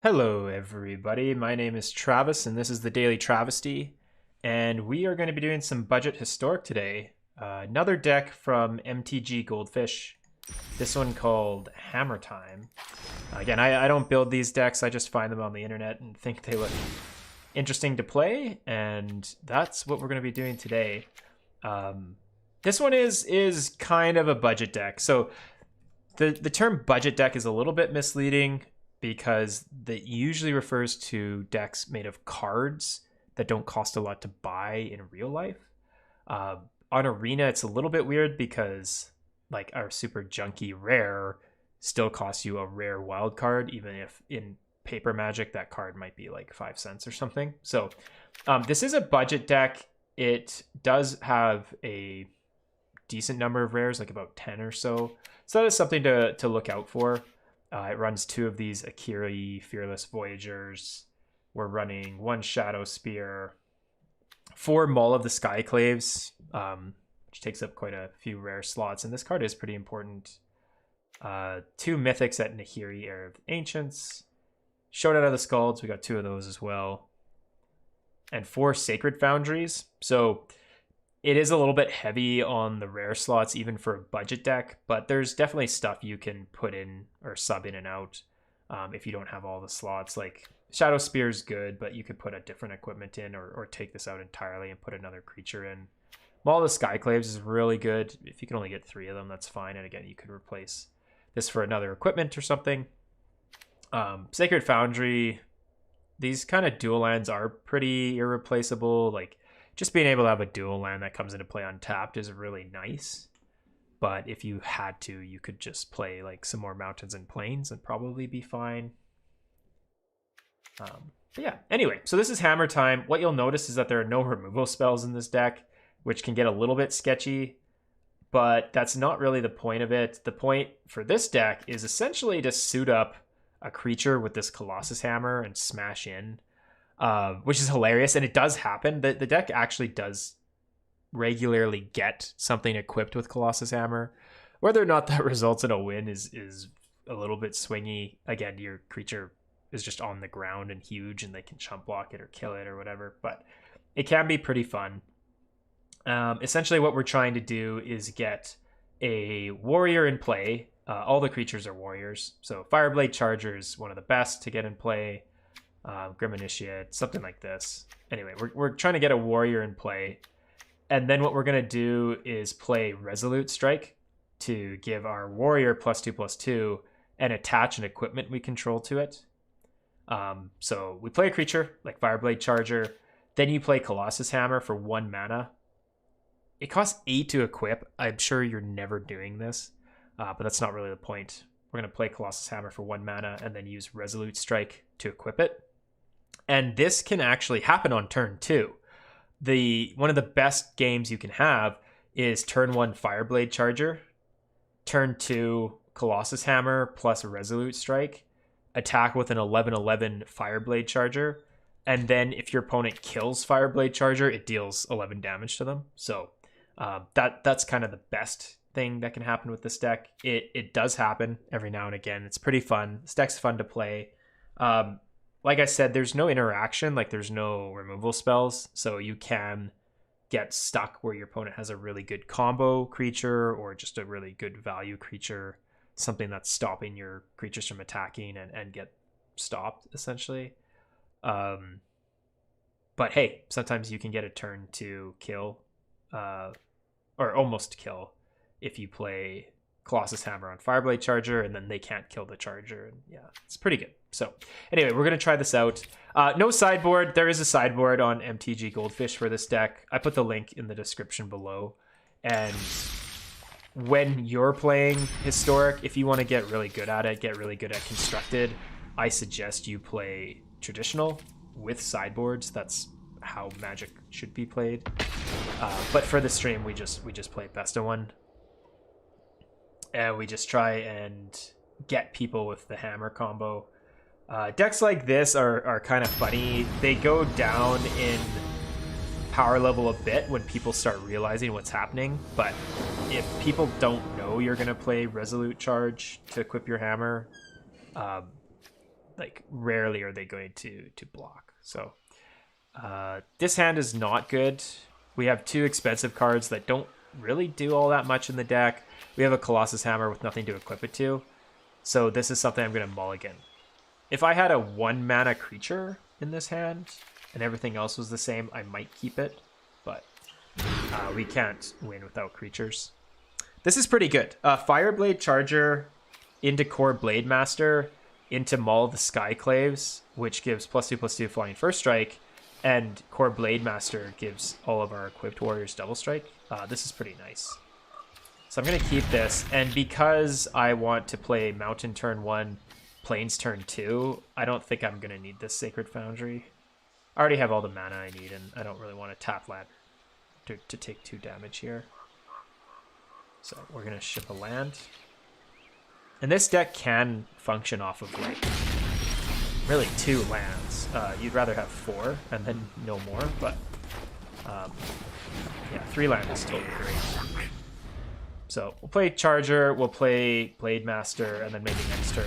Hello, everybody. My name is Travis, and this is the Daily Travesty. And we are going to be doing some budget historic today. Another deck from mtggoldfish. This one called Hammer Time. Again, I don't build these decks. I just find them on the internet and think they look interesting to play. And that's what we're going to be doing today. This one is kind of a budget deck. So the term budget deck is a little bit misleading, because that usually refers to decks made of cards that don't cost a lot to buy in real life. On Arena, it's a little bit weird because like our super junky rare still costs you a rare wild card, even if in paper Magic that card might be like 5 cents or something. So this is a budget deck. It does have a decent number of rares, like about 10 or so. So that is something to look out for. It runs 2 of these Akiri Fearless Voyagers. We're running 1 Shadowspear, 4 Maul of the Skyclaves, which takes up quite a few rare slots. And this card is pretty important. 2 Mythics at Nahiri, Heir of the Ancients. Showdown of the Skalds, we got 2 of those as well. And 4 Sacred Foundries. So it is a little bit heavy on the rare slots, even for a budget deck, but there's definitely stuff you can put in or sub in and out if you don't have all the slots. Like Shadowspear is good, but you could put a different equipment in or take this out entirely and put another creature in. Maul of the Skyclaves is really good. If you can only get 3 of them, that's fine. And again, you could replace this for another equipment or something. Sacred Foundry, these kind of dual lands are pretty irreplaceable. Like, just being able to have a dual land that comes into play untapped is really nice. But if you had to, you could just play like some more mountains and plains and probably be fine. But yeah, anyway, so this is Hammer Time. What you'll notice is that there are no removal spells in this deck, which can get a little bit sketchy. But that's not really the point of it. The point for this deck is essentially to suit up a creature with this Colossus Hammer and smash in. Which is hilarious, and it does happen. The deck actually does regularly get something equipped with Colossus Hammer. Whether or not that results in a win is a little bit swingy. Again, your creature is just on the ground and huge, and they can chump block it or kill it or whatever, but it can be pretty fun. Essentially, what we're trying to do is get a warrior in play. All the creatures are warriors, so Fireblade Charger is one of the best to get in play. Grim Initiate, something like this. Anyway, we're trying to get a warrior in play. And then what we're going to do is play Resolute Strike to give our warrior +2/+2 and attach an equipment we control to it. So we play a creature like Fireblade Charger. Then you play Colossus Hammer for 1 mana. It costs 8 to equip. I'm sure you're never doing this, but that's not really the point. We're going to play Colossus Hammer for 1 mana and then use Resolute Strike to equip it. And this can actually happen on turn 2. One of the best games you can have is turn 1 Fireblade Charger, turn 2 Colossus Hammer plus Resolute Strike, attack with an 11/11 Fireblade Charger, and then if your opponent kills Fireblade Charger, it deals 11 damage to them. So that's kind of the best thing that can happen with this deck. It does happen every now and again. It's pretty fun. This deck's fun to play. Like I said, there's no interaction, like there's no removal spells, so you can get stuck where your opponent has a really good combo creature or just a really good value creature, something that's stopping your creatures from attacking and get stopped, essentially. But hey, sometimes you can get a turn to kill, or almost kill, if you play Colossus Hammer on Fireblade Charger, and then they can't kill the Charger. And yeah, it's pretty good. So anyway, we're going to try this out. No sideboard. There is a sideboard on mtggoldfish for this deck. I put the link in the description below. And when you're playing Historic, if you want to get really good at it, get really good at Constructed, I suggest you play Traditional with sideboards. That's how Magic should be played. But for the stream, we just play Best of One. And we just try and get people with the hammer combo. Decks like this are kind of funny. They go down in power level a bit when people start realizing what's happening, but if people don't know you're going to play Resolute Charge to equip your hammer, like rarely are they going to block. So this hand is not good. We have 2 expensive cards that don't really do all that much in the deck. We have a Colossus Hammer with nothing to equip it to. So this is something I'm going to mulligan. If I had a 1 mana creature in this hand and everything else was the same, I might keep it. But we can't win without creatures. This is pretty good. Fireblade Charger into Kor Blademaster into Maul the Skyclaves, which gives +2/+2 flying first strike, and Kor Blademaster gives all of our equipped warriors double strike. This is pretty nice. So I'm going to keep this, and because I want to play Mountain turn 1, Plains turn 2, I don't think I'm going to need this Sacred Foundry. I already have all the mana I need, and I don't really want to tap land to take 2 damage here. So we're going to ship a land. And this deck can function off of, like, really 2 lands. You'd rather have 4 and then no more, but yeah, 3 land is totally great. So we'll play Charger, we'll play Blademaster, and then maybe next turn,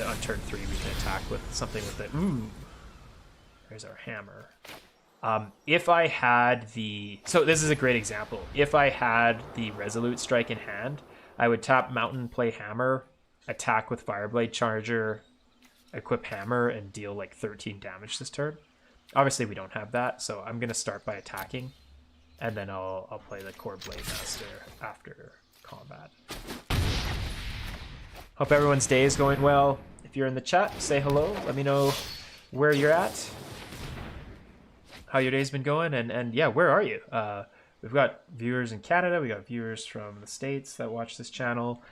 on turn 3, we can attack with something with it. Ooh, there's our hammer. If I had the... So this is a great example. If I had the Resolute Strike in hand, I would tap Mountain, play Hammer, attack with Fireblade Charger, equip Hammer, and deal like 13 damage this turn. Obviously, we don't have that, so I'm going to start by attacking, and then I'll play the Kor Blademaster after combat. Hope everyone's day is going well. If you're in the chat, say hello. Let me know where you're at, how your day's been going, and yeah, where are you? We've got viewers in Canada, we got viewers from the States that watch this channel,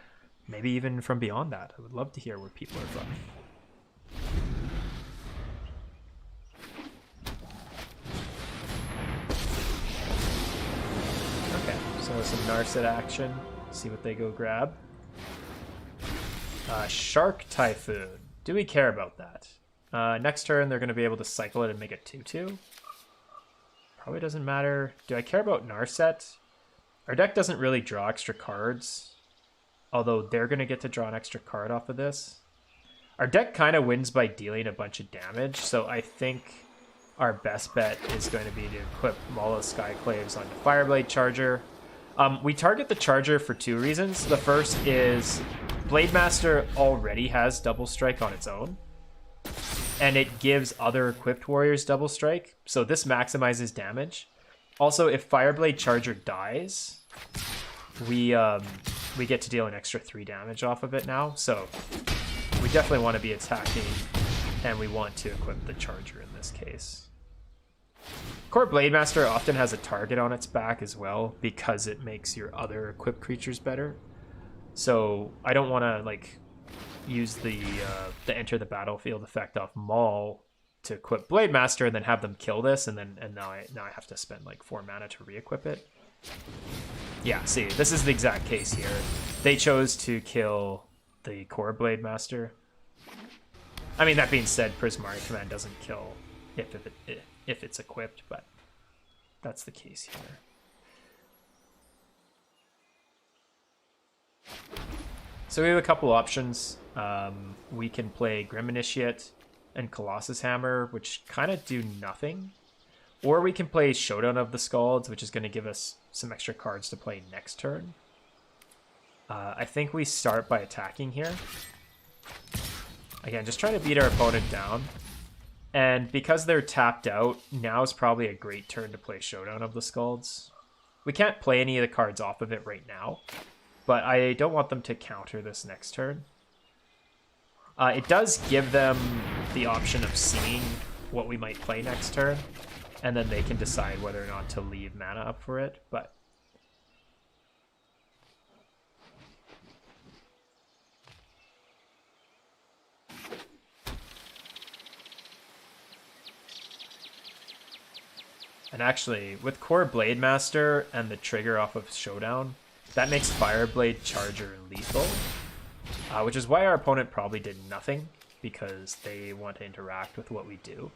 maybe even from beyond that. I would love to hear where people are from. Okay, so some Narset action. See what they go grab. Shark Typhoon. Do we care about that? Next turn, they're going to be able to cycle it and make it 2/2. Probably doesn't matter. Do I care about Narset? Our deck doesn't really draw extra cards, although they're going to get to draw an extra card off of this. Our deck kind of wins by dealing a bunch of damage, so I think our best bet is going to be to equip Maul the Skyclaves onto Fireblade Charger. We target the Charger for 2 reasons. The first is Blademaster already has double strike on its own, and it gives other equipped warriors double strike, so this maximizes damage. Also, if Fireblade Charger dies, we get to deal an extra 3 damage off of it now, so we definitely want to be attacking, and we want to equip the Charger in this case. Kor Blademaster often has a target on its back as well, because it makes your other equipped creatures better. So I don't want to like use the enter the battlefield effect off Maul to equip Blademaster and then have them kill this, and now I have to spend like 4 mana to re-equip it. Yeah, see, this is the exact case here. They chose to kill the Kor Blademaster. I mean, that being said, Prismari Command doesn't kill if it's equipped, but that's the case here. So we have a couple options. We can play Grim Initiate and Colossus Hammer, which kind of do nothing. Or we can play Showdown of the Skalds, which is going to give us some extra cards to play next turn. I think we start by attacking here. Again, just trying to beat our opponent down. And because they're tapped out, now is probably a great turn to play Showdown of the Skalds. We can't play any of the cards off of it right now, but I don't want them to counter this next turn. It does give them the option of seeing what we might play next turn, and then they can decide whether or not to leave mana up for it, but... And actually, with Kor Blademaster and the trigger off of Showdown, that makes Fireblade Charger lethal, which is why our opponent probably did nothing, because they want to interact with what we do.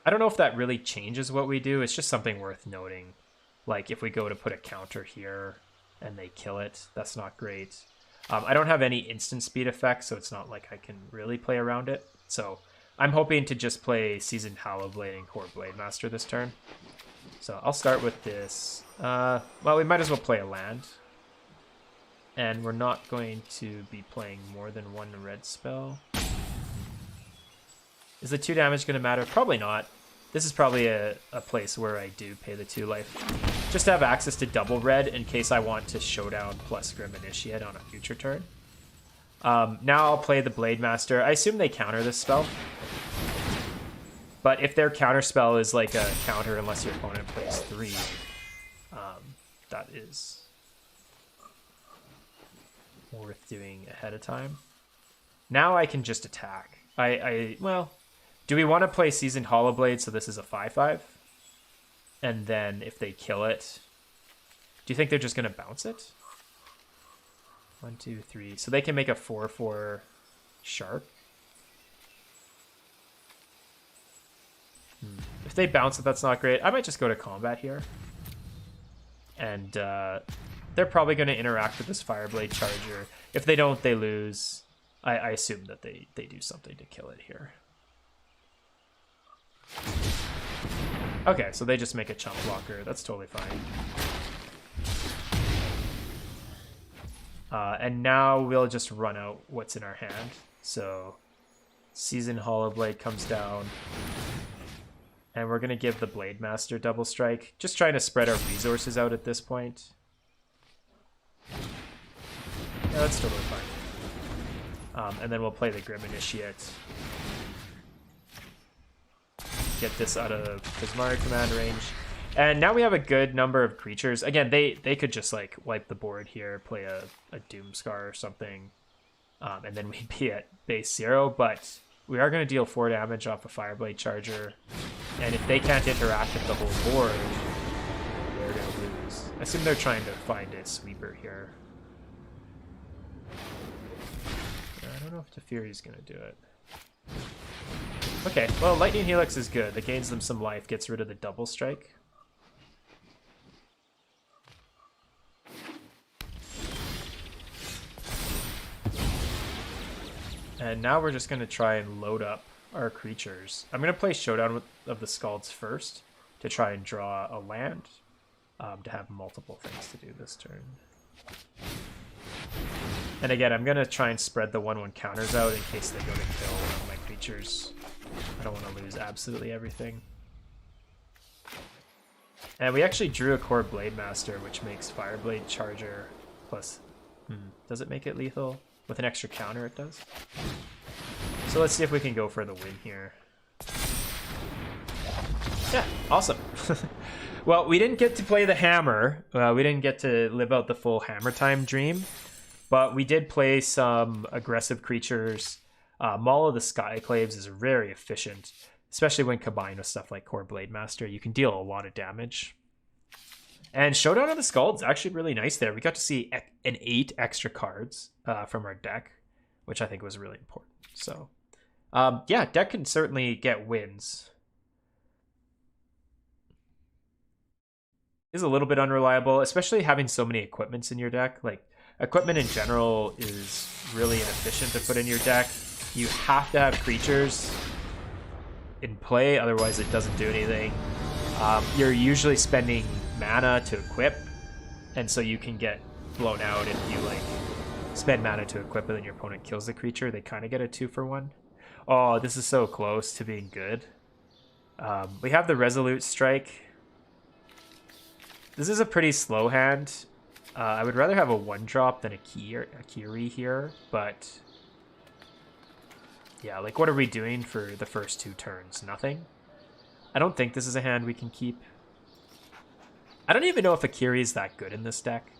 I don't know if that really changes what we do. It's just something worth noting. Like, if we go to put a counter here and they kill it, that's not great. I don't have any instant speed effects, so it's not like I can really play around it. So I'm hoping to just play Seasoned Hallowblade and Kor Blademaster this turn. So I'll start with this. Well, we might as well play a land. And we're not going to be playing more than one red spell. Is the 2 damage going to matter? Probably not. This is probably a place where I do pay the 2 life. Just to have access to double red in case I want to Showdown plus Grim Initiate on a future turn. Now I'll play the Blademaster. I assume they counter this spell. But if their counter spell is like a counter unless your opponent plays 3, that is worth doing ahead of time. Now I can just attack. Well, do we want to play Seasoned Hallowblade so this is a 5/5? And then if they kill it, do you think they're just going to bounce it? 1, 2, 3. So they can make a 4/4 shark. If they bounce it, that's not great. I might just go to combat here. And they're probably going to interact with this Fireblade Charger. If they don't, they lose. I assume that they do something to kill it here. Okay, so they just make a chump blocker. That's totally fine. And now we'll just run out what's in our hand. So Seasoned Hallowblade comes down. And we're going to give the Blademaster double strike. Just trying to spread our resources out at this point. Yeah, that's totally fine. And then we'll play the Grim Initiate. Get this out of Prismari command range. And now we have a good number of creatures. Again, they could just like wipe the board here, play a Doomscar or something. And then we'd be at base 0. But we are going to deal 4 damage off a Fireblade Charger. And if they can't interact with the whole board, they're going to lose. I assume they're trying to find a sweeper here. I don't know if Teferi's going to do it. Okay, well, Lightning Helix is good. That gains them some life, gets rid of the double strike. And now we're just going to try and load up our creatures. I'm going to play Showdown of the Skalds first to try and draw a land to have multiple things to do this turn. And again, I'm going to try and spread the 1/1 counters out in case they go to kill one of my creatures. I don't want to lose absolutely everything. And we actually drew a Kor Blademaster, which makes Fireblade Charger plus... does it make it lethal? With an extra counter, it does. So let's see if we can go for the win here. Yeah, awesome. Well, we didn't get to play the Hammer. We didn't get to live out the full Hammer time dream. But we did play some aggressive creatures. Maul of the Skyclaves is very efficient, especially when combined with stuff like Kor Blademaster. You can deal a lot of damage. And Showdown of the Skalds is actually really nice there. We got to see an 8 extra cards from our deck, which I think was really important. So, yeah, deck can certainly get wins. Is a little bit unreliable, especially having so many equipments in your deck. Like, equipment in general is really inefficient to put in your deck. You have to have creatures in play, otherwise it doesn't do anything. You're usually spending mana to equip, and so you can get blown out if you like spend mana to equip and then your opponent kills the creature. They kind of get a 2-for-1. Oh, this is so close to being good. We have the Resolute Strike. This is a pretty slow hand. I would rather have a 1-drop than a Akiri here, but yeah, like what are we doing for the first 2 turns? Nothing? I don't think this is a hand we can keep. I don't even know if Akiri is that good in this deck.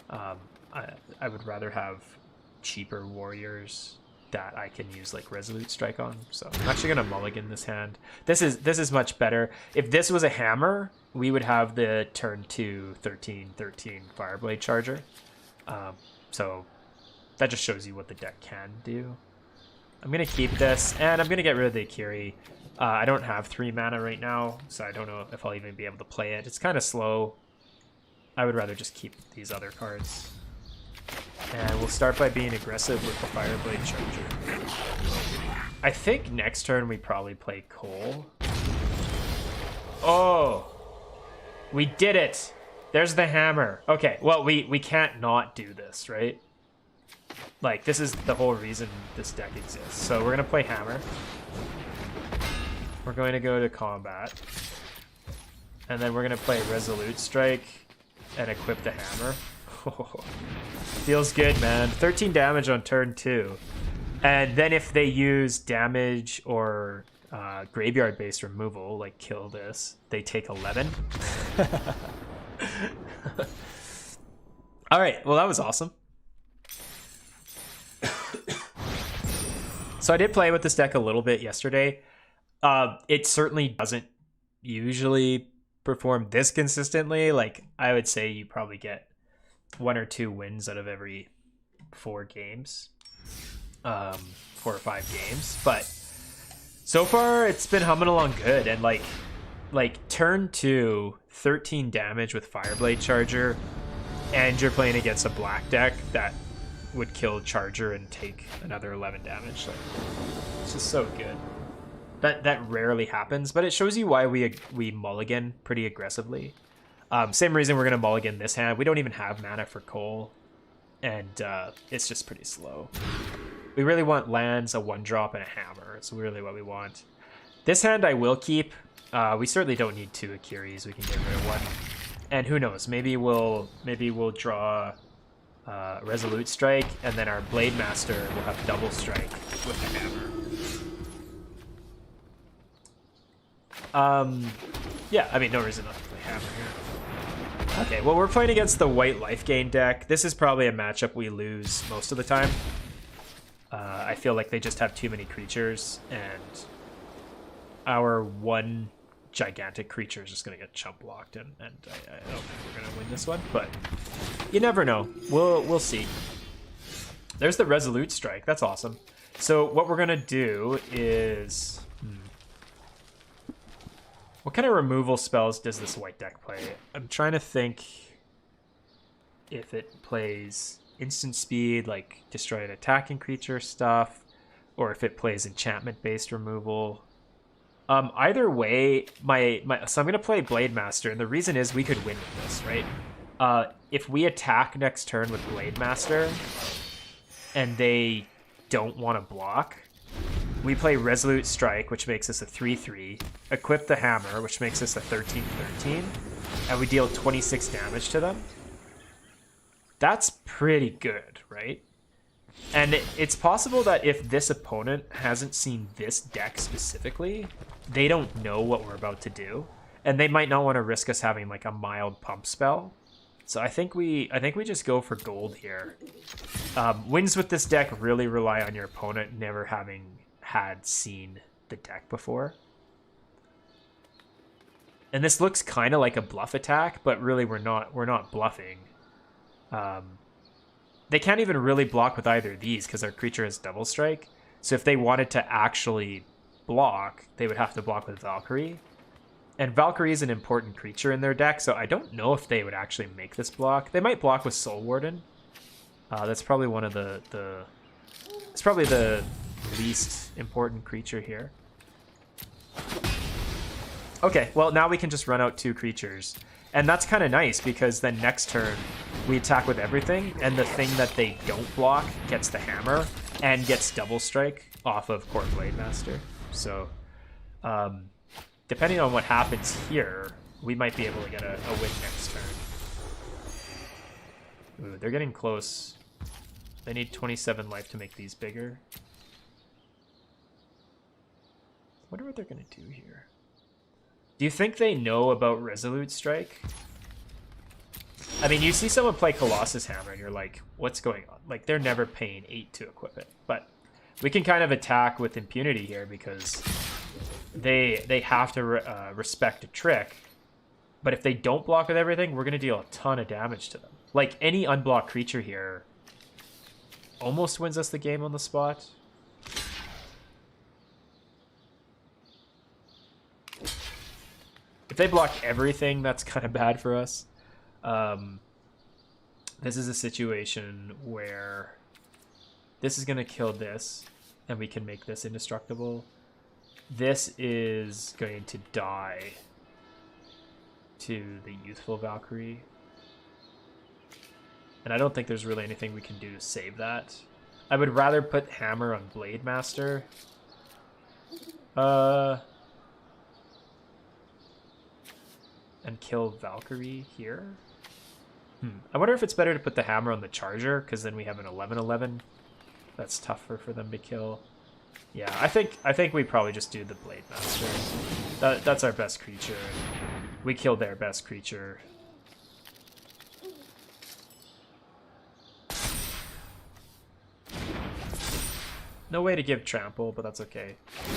I would rather have cheaper warriors that I can use like Resolute Strike on. So I'm actually gonna mulligan this hand. This is much better. If this was a Hammer, we would have the turn 2 13/13 Fireblade Charger. So that just shows you what the deck can do. I'm gonna keep this, and I'm gonna get rid of the Akiri. I don't have 3 mana right now, so I don't know if I'll even be able to play it. It's kind of slow. I would rather just keep these other cards. And we'll start by being aggressive with the Fireblade Charger. I think next turn we probably play Koll. Oh, we did it. There's the hammer. Okay, well, we can't not do this, right? Like, this is the whole reason this deck exists. So we're going to play hammer. We're going to go to combat. And then we're going to play Resolute Strike and equip the hammer. Feels good, man. 13 damage on turn 2. And then if they use damage or graveyard-based removal, like kill this, they take 11. All right, well, that was awesome. So I did play with this deck a little bit yesterday. It certainly doesn't usually perform this consistently. Like, I would say you probably get 1 or 2 wins out of every 4 games. 4 or 5 games. But so far, it's been humming along good. And like turn 2, 13 damage with Fireblade Charger, and you're playing against a black deck that would kill Charger and take another 11 damage. Like, it's just so good. That rarely happens, but it shows you why we mulligan pretty aggressively. Same reason we're gonna mulligan this hand. We don't even have mana for Koll, and it's just pretty slow. We really want lands, a 1-drop, and a hammer. It's really what we want. This hand I will keep. We certainly don't need 2 Akiris. We can get rid of 1. And who knows? Maybe we'll draw Resolute Strike, and then our Blademaster will have double strike with the hammer. Yeah, I mean, no reason not to play hammer here. Okay, well, we're playing against the white life gain deck. This is probably a matchup we lose most of the time. I feel like they just have too many creatures, and our 1 gigantic creature is just going to get chump blocked, and I don't think we're going to win this one, but you never know. We'll see. There's the Resolute Strike. That's awesome. So what we're going to do is... What kind of removal spells does this white deck play? I'm trying to think if it plays instant speed, like destroy an attacking creature stuff, or if it plays enchantment-based removal. Either way, so I'm going to play Blademaster, and the reason is we could win with this, right? If we attack next turn with Blademaster, and they don't want to block, we play Resolute Strike, which makes us a 3/3, equip the Hammer, which makes us a 13/13, and we deal 26 damage to them. That's pretty good, right? And it's possible that if this opponent hasn't seen this deck specifically, they don't know what we're about to do, and they might not want to risk us having like a mild pump spell. So I think we just go for gold here. Wins with this deck really rely on your opponent never having had seen the deck before. And this looks kind of like a bluff attack, but really we're not bluffing. They can't even really block with either of these because our creature has double strike. So if they wanted to actually block, they would have to block with Valkyrie. And Valkyrie is an important creature in their deck, so I don't know if they would actually make this block. They might block with Soul Warden. That's probably one of it's probably the least important creature here. Okay, well, now we can just run out 2 creatures. And that's kind of nice, because then next turn, we attack with everything, and the thing that they don't block gets the hammer, and gets double strike off of Kor Blademaster. So, depending on what happens here, we might be able to get a win next turn. Ooh, they're getting close. They need 27 life to make these bigger. I wonder what they're going to do here. Do you think they know about Resolute Strike? I mean, you see someone play Colossus Hammer and you're like, what's going on? Like, they're never paying 8 to equip it. But we can kind of attack with impunity here because they have to respect a trick. But if they don't block with everything, we're going to deal a ton of damage to them. Like, any unblocked creature here almost wins us the game on the spot. If they block everything, that's kind of bad for us. This is a situation where this is going to kill this. and we can make this indestructible. This is going to die to the Youthful Valkyrie. And I don't think there's really anything we can do to save that. I would rather put Hammer on Blademaster. And kill Valkyrie here. I wonder if it's better to put the Hammer on the Charger, because then we have an 11-11. That's tougher for them to kill. Yeah, I think we probably just do the Blademaster. That's our best creature. We killed their best creature. No way to give trample, but that's okay.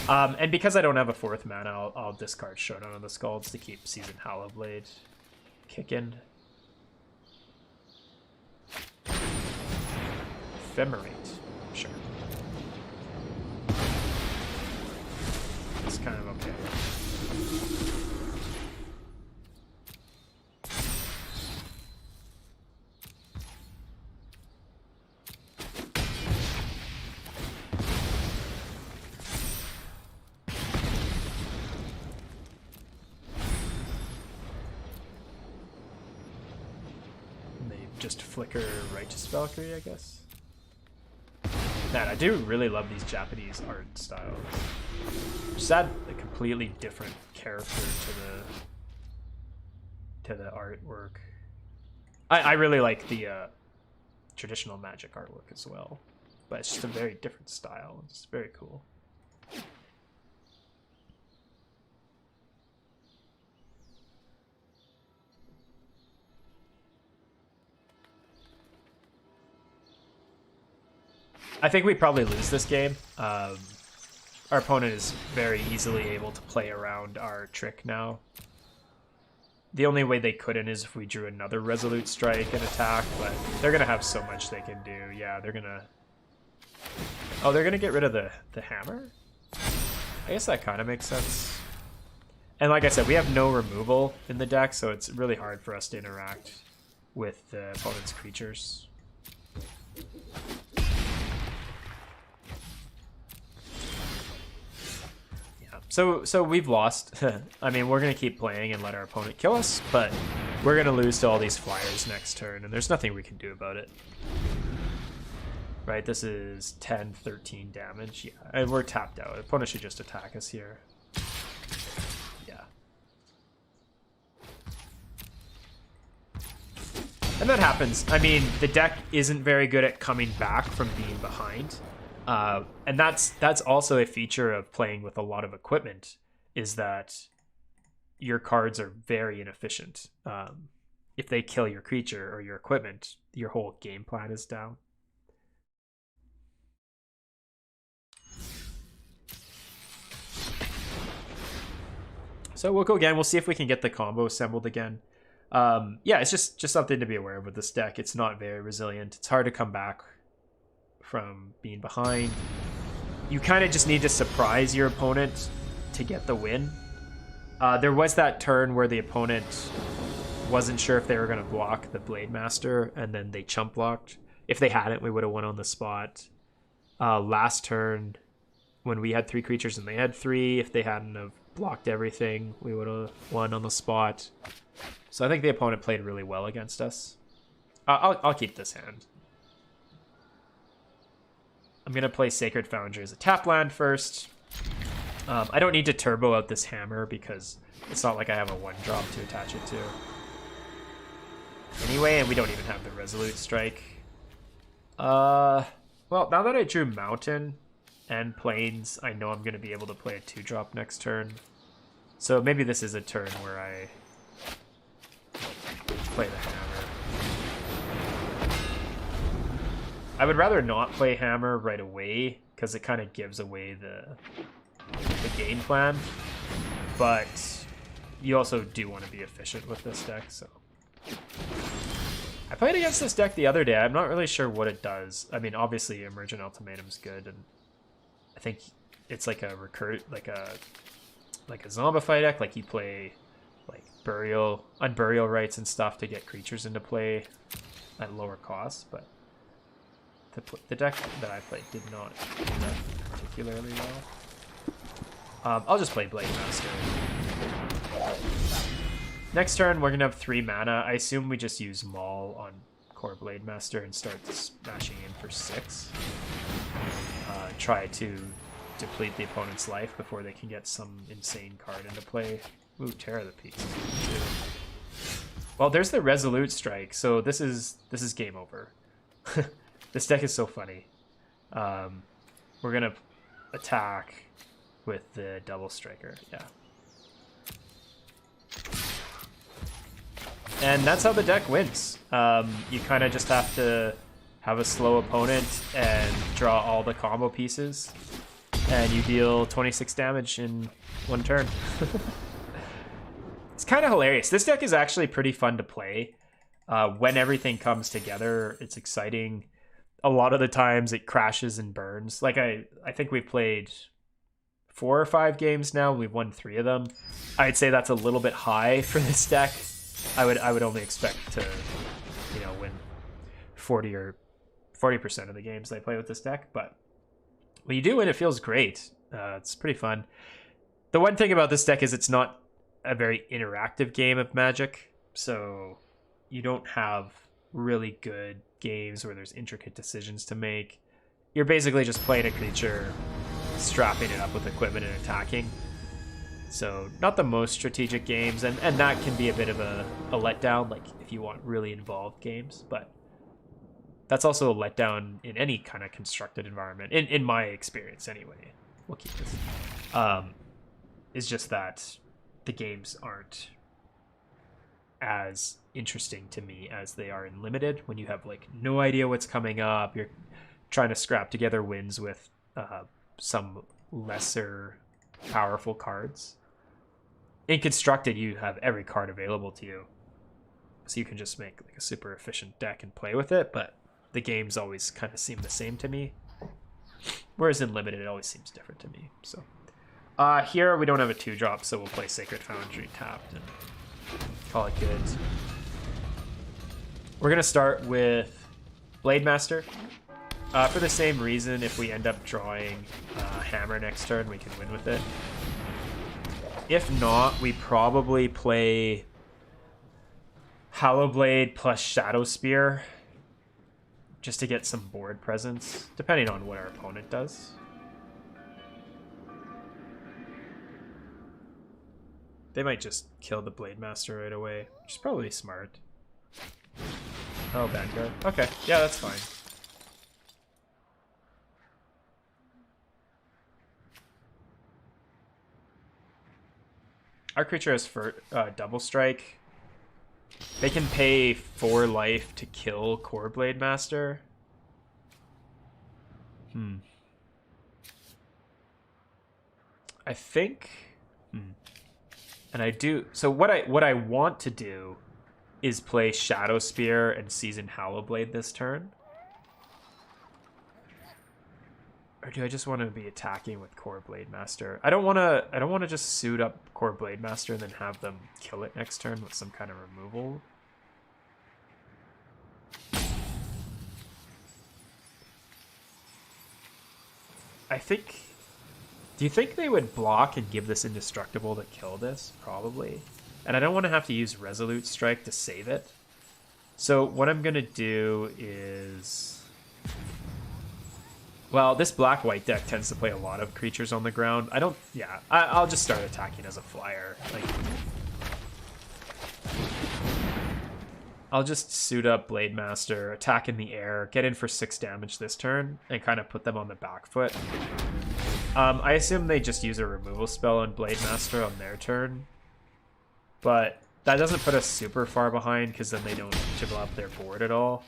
And because I don't have a 4th mana, I'll discard Showdown on the Skalds to keep Seasoned Hallowblade kicking. Ephemerate, sure. It's kind of okay. Just flicker Righteous Valkyrie, I guess. Man, I do really love these Japanese art styles. Just add a completely different character to the artwork. I really like the traditional Magic artwork as well, but it's just a very different style. It's very cool. I think we probably lose this game. Our opponent is very easily able to play around our trick now. The only way they couldn't is if we drew another Resolute Strike and attack, but they're going to have so much they can do. Yeah, they're going to... Oh, they're going to get rid of the Hammer? I guess that kind of makes sense. And like I said, we have no removal in the deck, so it's really hard for us to interact with the opponent's creatures. So we've lost. I mean, we're going to keep playing and let our opponent kill us, but we're going to lose to all these flyers next turn, and there's nothing we can do about it. Right, this is 10, 13 damage. Yeah, and we're tapped out. Opponent should just attack us here. Yeah. And that happens. I mean, the deck isn't very good at coming back from being behind. And that's also a feature of playing with a lot of equipment, is that your cards are very inefficient. If they kill your creature or your equipment, your whole game plan is down. So we'll go again. We'll see if we can get the combo assembled again. Yeah, it's just something to be aware of with this deck. It's not very resilient. It's hard to come back from being behind. You kind of just need to surprise your opponent to get the win. There was that turn where the opponent wasn't sure if they were going to block the Blademaster, and then they chump blocked. If they hadn't, we would have won on the spot. Last turn, when we had 3 creatures and they had 3, if they hadn't have blocked everything, we would have won on the spot. So I think the opponent played really well against us. I'll keep this hand. I'm going to play Sacred Foundry as a tap land first. I don't need to turbo out this Hammer because it's not like I have a 1-drop to attach it to. Anyway, and we don't even have the Resolute Strike. Well, now that I drew Mountain and Plains, I know I'm going to be able to play a 2-drop next turn. So maybe this is a turn where I play the Hammer. I would rather not play Hammer right away, because it kind of gives away the game plan. But you also do want to be efficient with this deck, so... I played against this deck the other day. I'm not really sure what it does. I mean, obviously, Emergent Ultimatum's good, and I think it's like a like a Zombify deck. Like you play like Unburial Rites and stuff to get creatures into play at lower costs. But the deck that I played did not do that particularly well. I'll just play Blademaster. Next turn, we're going to have 3 mana. I assume we just use Maul on Kor Blademaster and start smashing in for 6. Try to deplete the opponent's life before they can get some insane card into play. Ooh, Terror of the Peaks. Well, there's the Resolute Strike, so this is game over. This deck is so funny. We're going to attack with the Double Striker, yeah. And that's how the deck wins. You kind of just have to have a slow opponent and draw all the combo pieces, and you deal 26 damage in 1 turn. It's kind of hilarious. This deck is actually pretty fun to play. When everything comes together, it's exciting. A lot of the times it crashes and burns. Like I think we've played 4 or 5 games now. We've won 3 of them. I'd say that's a little bit high for this deck. I would only expect to, you know, win 40% of the games I play with this deck. But when you do win, it feels great. It's pretty fun. The one thing about this deck is it's not a very interactive game of Magic, so you don't have really good games where there's intricate decisions to make. You're basically just playing a creature, strapping it up with equipment and attacking. So not the most strategic games, and that can be a bit of a letdown, like if you want really involved games, but that's also a letdown in any kind of constructed environment, in my experience anyway. We'll keep this. It's just that the games aren't as interesting to me as they are in Limited, when you have like no idea what's coming up. You're trying to scrap together wins with some lesser powerful cards. In Constructed, you have every card available to you, so you can just make like a super efficient deck and play with it, but the games always kind of seem the same to me, whereas in Limited it always seems different to me. So here we don't have a 2-drop, so we'll play Sacred Foundry tapped and call it good. We're gonna start with Blademaster. For the same reason, if we end up drawing Hammer next turn, we can win with it. If not, we probably play Hallowblade plus Shadowspear just to get some board presence, depending on what our opponent does. They might just kill the Blademaster right away, which is probably smart. Oh, Vanguard. Okay, yeah, that's fine. Our creature has Double Strike. They can pay 4 life to kill Kor Blademaster. I think. And I do. So what I want to do is play Shadowspear and Seasoned Hallowblade this turn. Or do I just want to be attacking with Kor Blademaster? I don't want to just suit up Kor Blademaster and then have them kill it next turn with some kind of removal. I think. Do you think they would block and give this indestructible to kill this? Probably. And I don't want to have to use Resolute Strike to save it. So what I'm gonna do is. Well, this black-white deck tends to play a lot of creatures on the ground. I'll just start attacking as a flyer. Like, I'll just suit up Blademaster, attack in the air, get in for 6 damage this turn, and kind of put them on the back foot. I assume they just use a removal spell on Blademaster on their turn, but that doesn't put us super far behind, because then they don't jibble up their board at all.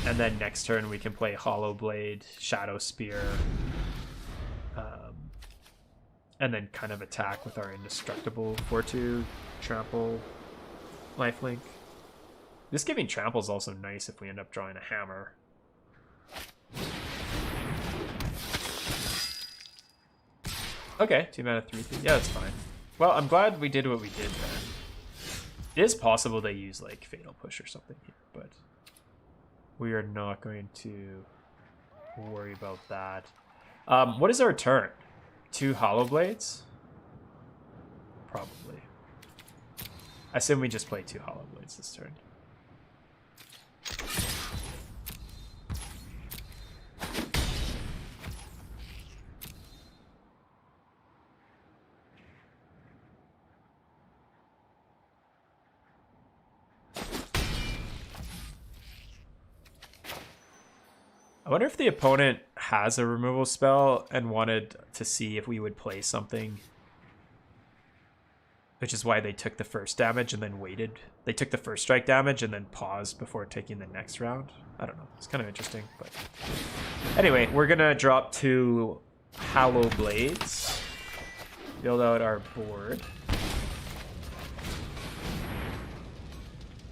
And then next turn we can play Hallowblade, Shadowspear, and then kind of attack with our indestructible 4/2 trample lifelink. This giving trample is also nice if we end up drawing a hammer. Okay, 2 mana 3/3. Yeah, that's fine. Well, I'm glad we did what we did there. It is possible they use like Fatal Push or something here, but we are not going to worry about that. What is our turn? 2 Hallowblades? Probably. I assume we just play 2 Hallowblades this turn. I wonder if the opponent has a removal spell and wanted to see if we would play something. Which is why they took the first damage and then waited. They took the first strike damage and then paused before taking the next round. I don't know. It's kind of interesting. But anyway, we're going to drop 2 Hallowblades. Build out our board.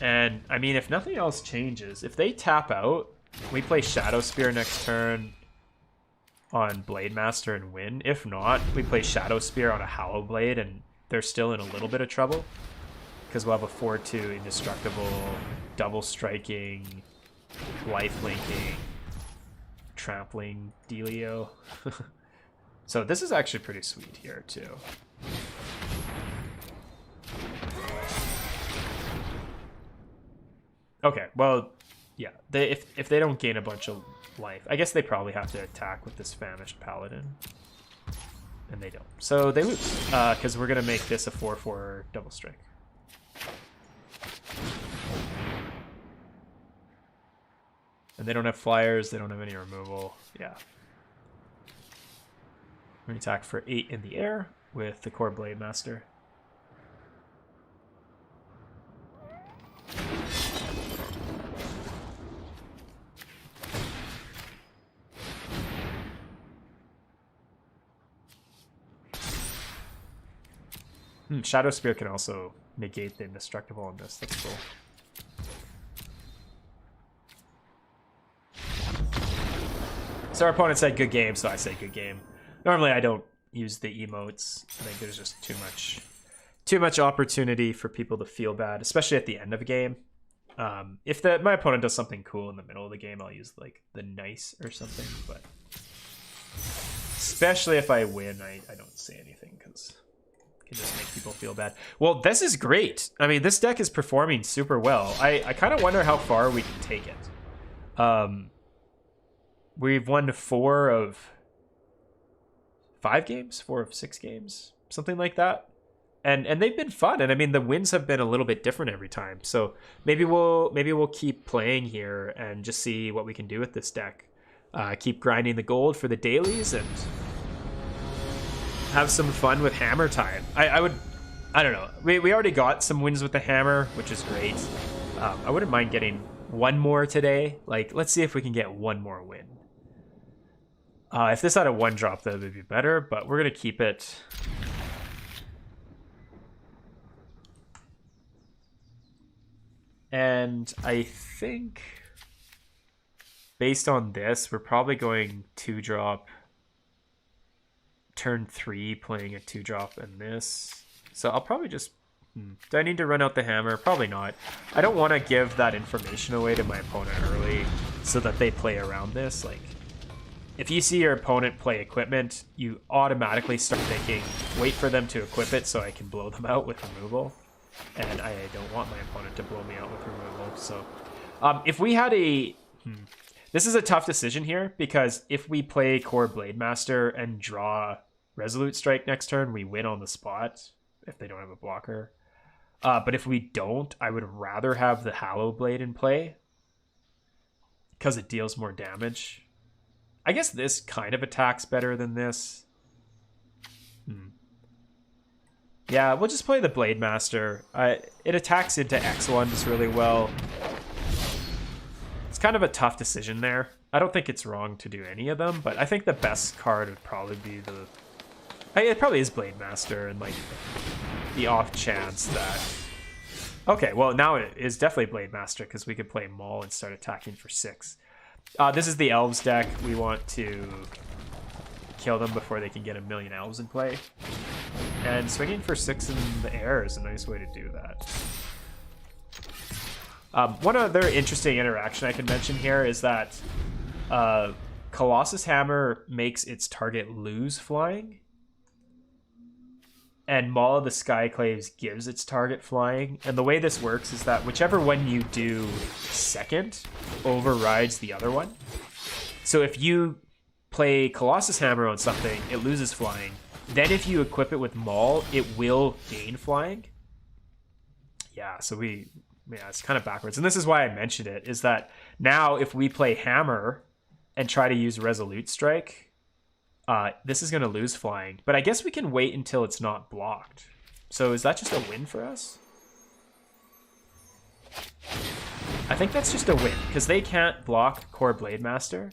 And, I mean, if nothing else changes, if they tap out, we play Shadowspear next turn on Blademaster and win. If not, we play Shadowspear on a Hallowblade and they're still in a little bit of trouble because we'll have a 4/2 indestructible, double striking, life linking, trampling dealio. So this is actually pretty sweet here too. Okay, well, yeah, if they don't gain a bunch of life, I guess they probably have to attack with this Famished Paladin. And they don't. So they lose, because we're going to make this a 4/4 double strike. And they don't have flyers, they don't have any removal. Yeah. We're going to attack for 8 in the air with the Kor Blademaster. Shadowspear can also negate the indestructible on this. That's cool. So our opponent said good game, so I say good game. Normally I don't use the emotes. I think there's just too much opportunity for people to feel bad, especially at the end of a game. If my opponent does something cool in the middle of the game, I'll use like the nice or something. But especially if I win, I don't say anything because can just make people feel bad. Well, this is great. I mean, this deck is performing super well. I kind of wonder how far we can take it. We've won 4 of 5 games, 4 of 6 games, something like that. And they've been fun. And I mean, the wins have been a little bit different every time. So maybe we'll keep playing here and just see what we can do with this deck. Keep grinding the gold for the dailies and have some fun with Hammer time. I don't know. We already got some wins with the Hammer, which is great. I wouldn't mind getting one more today. Like, let's see if we can get one more win. If this had a 1-drop, that would be better, but we're going to keep it. And I think based on this, we're probably going 2-drop. Turn 3 playing a 2-drop and this. So I'll probably just... Do I need to run out the Hammer? Probably not. I don't want to give that information away to my opponent early so that they play around this. Like, if you see your opponent play equipment, you automatically start thinking, wait for them to equip it so I can blow them out with removal. And I don't want my opponent to blow me out with removal. So if we had a... This is a tough decision here because if we play Kor Blademaster and draw Resolute Strike next turn, we win on the spot if they don't have a blocker. But if we don't, I would rather have the Hallowblade in play because it deals more damage. I guess this kind of attacks better than this. Yeah, we'll just play the Blademaster. It attacks into X1s really well. It's kind of a tough decision there. I don't think it's wrong to do any of them, but I think the best card would probably be the... It probably is Blademaster, and like the off chance that... Okay, well now it is definitely Blademaster because we could play Maul and start attacking for 6. This is the Elves deck. We want to kill them before they can get a million Elves in play. And swinging for 6 in the air is a nice way to do that. One other interesting interaction I can mention here is that Colossus Hammer makes its target lose flying, and Maul of the Skyclaves gives its target flying. And the way this works is that whichever one you do second overrides the other one. So if you play Colossus Hammer on something, it loses flying. Then if you equip it with Maul, it will gain flying. Yeah, so it's kind of backwards. And this is why I mentioned it, is that now if we play Hammer and try to use Resolute Strike, this is going to lose flying. But I guess we can wait until it's not blocked. So is that just a win for us? I think that's just a win, because they can't block Kor Blademaster.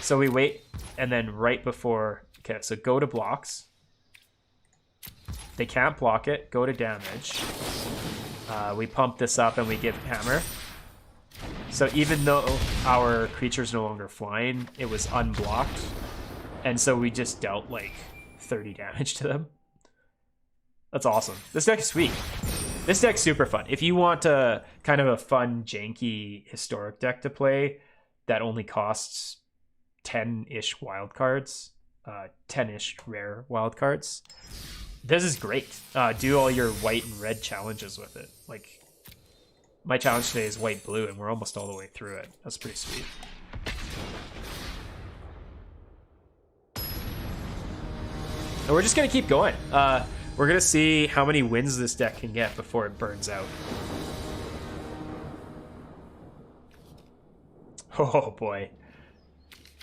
So we wait, and then right before... Okay, so go to blocks. They can't block it. Go to damage. We pump this up and we give Hammer. So even though our creature's no longer flying, it was unblocked. And so we just dealt like 30 damage to them. That's awesome. This deck is sweet. This deck's super fun. If you want a kind of a fun, janky, historic deck to play that only costs 10-ish wildcards, 10-ish rare wildcards, this is great. Do all your white and red challenges with it. Like, my challenge today is white-blue, and we're almost all the way through it. That's pretty sweet. And we're just going to keep going. We're going to see how many wins this deck can get before it burns out. Oh, boy.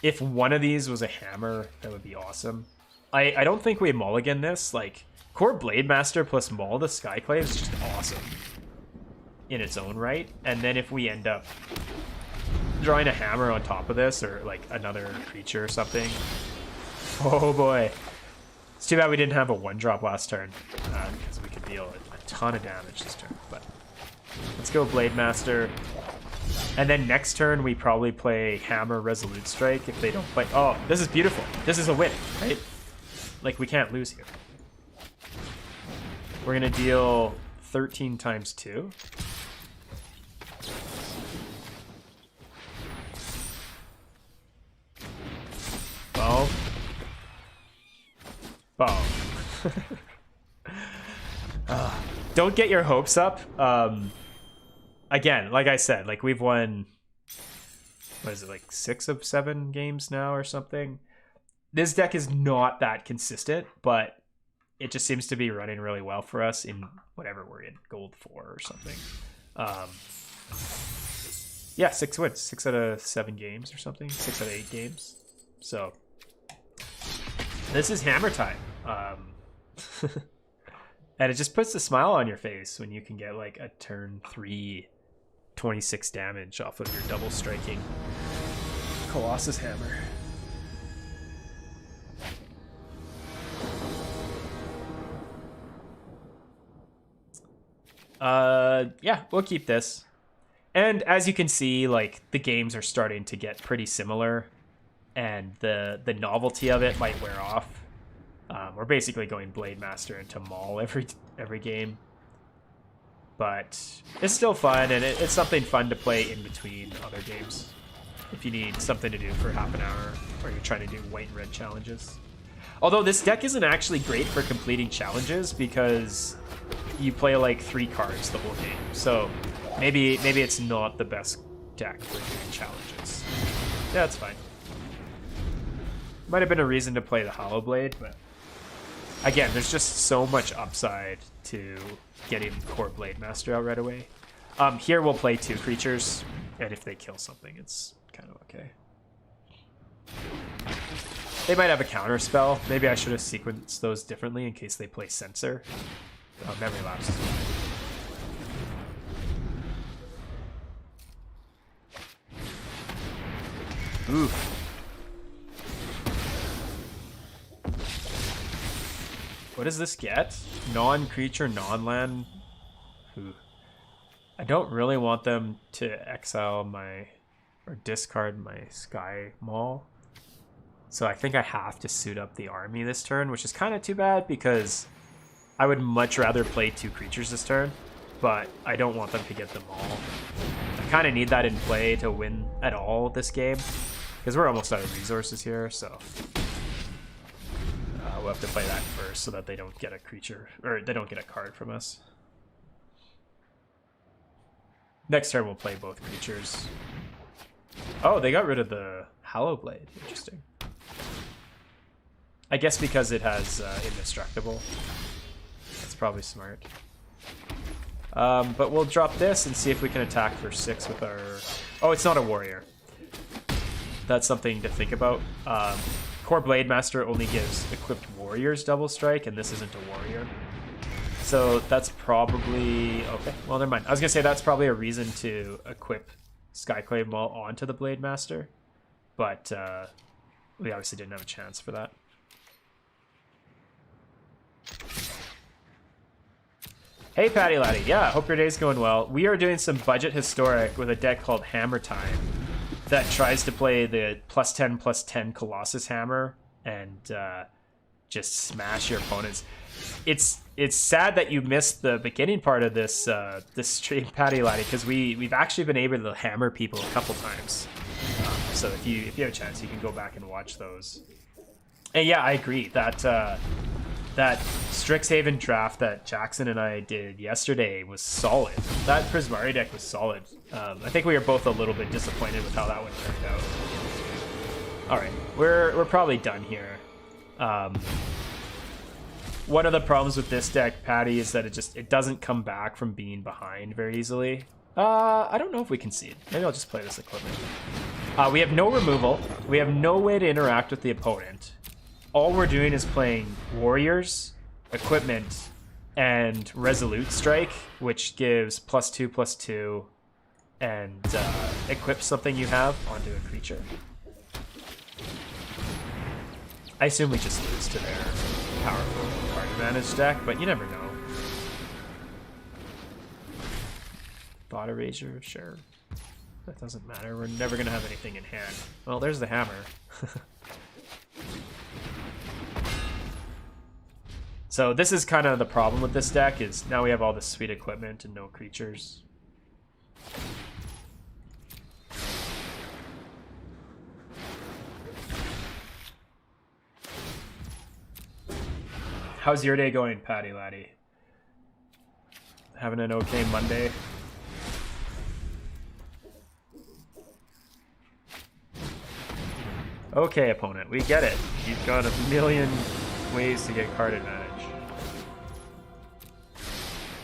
If one of these was a hammer, that would be awesome. I don't think we mulligan this. Like, Kor Blademaster plus Maul the Skyclaves is just awesome in its own right. And then if we end up drawing a hammer on top of this, or like another creature or something. Oh boy. It's too bad we didn't have a 1-drop last turn, because we could deal a ton of damage this turn. But let's go Blademaster. And then next turn we probably play Hammer Resolute Strike if they don't play. Oh, this is beautiful. This is a win, right? Like, we can't lose here. We're gonna deal 13 times 2. Boom. Boom. Don't get your hopes up. Again, like I said, like, we've won, what is it, like 6 of 7 games now or something. This deck is not that consistent, but it just seems to be running really well for us in whatever we're in, gold 4 or something. Yeah, 6 wins, 6 out of 7 games or something, 6 out of 8 games. So this is hammer time. And it just puts a smile on your face when you can get like a turn 3 26 damage off of your double striking Colossus Hammer. Yeah, we'll keep this. And as you can see, like, the games are starting to get pretty similar, and the novelty of it might wear off. We're basically going Blademaster into Maul every game. But it's still fun, and it's something fun to play in between other games. If you need something to do for half an hour, or you're trying to do white and red challenges. Although this deck isn't actually great for completing challenges, because you play like 3 cards the whole game. So maybe it's not the best deck for doing challenges. Yeah, it's fine. Might have been a reason to play the Hallowblade, but again, there's just so much upside to getting Kor Blademaster out right away. Here we'll play 2 creatures, and if they kill something, it's kind of okay. They might have a counter spell. Maybe I should have sequenced those differently in case they play Censor. Memory lapse is fine. Oof. What does this get? Non-creature, non-land. Ooh. I don't really want them to exile my, or discard my Sky Maul. So I think I have to suit up the army this turn, which is kind of too bad because I would much rather play 2 creatures this turn, but I don't want them to get them all. I kind of need that in play to win at all this game. Because we're almost out of resources here, so we'll have to play that first so that they don't get a creature, or they don't get a card from us. Next turn we'll play both creatures. Oh, they got rid of the Hallowblade. Interesting. I guess because it has indestructible. That's probably smart. But we'll drop this and see if we can attack for 6 with our... Oh, it's not a warrior. That's something to think about. Kor Blademaster only gives equipped warriors double strike, and this isn't a warrior. So that's probably... Okay, well, never mind. I was going to say that's probably a reason to equip Skyclave Maul onto the Blademaster, but we obviously didn't have a chance for that. Hey, Patty Laddie. Yeah, hope your day's going well. We are doing some budget historic with a deck called Hammer Time that tries to play the +10/+10 Colossus Hammer and just smash your opponents. It's sad that you missed the beginning part of this this stream, Patty Laddie, because we've actually been able to hammer people a couple times. So if you have a chance, you can go back and watch those. And yeah, I agree that that Strixhaven draft that Jackson and I did yesterday was solid. That Prismari deck was solid. I think we were both a little bit disappointed with how that one turned out. All right, we're probably done here. One of the problems with this deck, Patty, is that it doesn't come back from being behind very easily. I don't know if we can see it. Maybe I'll just play this equipment. We have no removal. We have no way to interact with the opponent. All we're doing is playing warriors, equipment, and Resolute Strike, which gives +2/+2 and equips something you have onto a creature. I assume we just lose to their powerful card advantage deck, but you never know. Thought Erasure, sure. That doesn't matter. We're never going to have anything in hand. Well, there's the hammer. So this is kind of the problem with this deck, is now we have all this sweet equipment and no creatures. How's your day going, Patty Laddie? Having an okay Monday? Okay, opponent, we get it. You've got a million ways to get card advantage.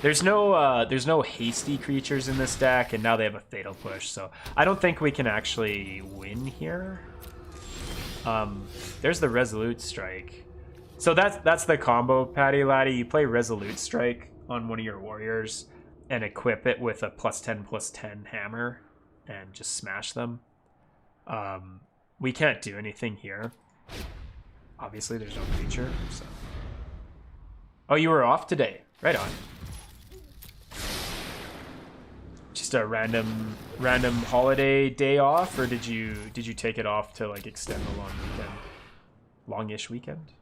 There's no hasty creatures in this deck, and now they have a fatal push, so I don't think we can actually win here. There's the Resolute Strike. So that's the combo, Patty Laddie. You play Resolute Strike on one of your warriors and equip it with a +10/+10 hammer and just smash them. We can't do anything here. Obviously, there's no creature. So. Oh, you were off today. Right on. Just a random holiday day off, or did you take it off to like extend the long weekend, longish weekend?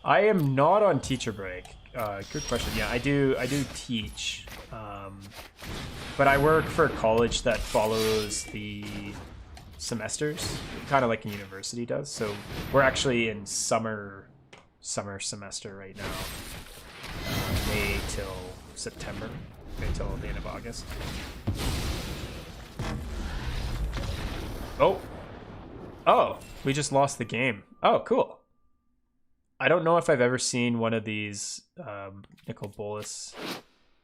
I am not on teacher break. Good question. Yeah, I do teach, but I work for a college that follows the semesters, kind of like a university does. So we're actually in summer semester right now, May till September, May till the end of August. Oh, we just lost the game. Oh, cool. I don't know if I've ever seen one of these Nicol Bolas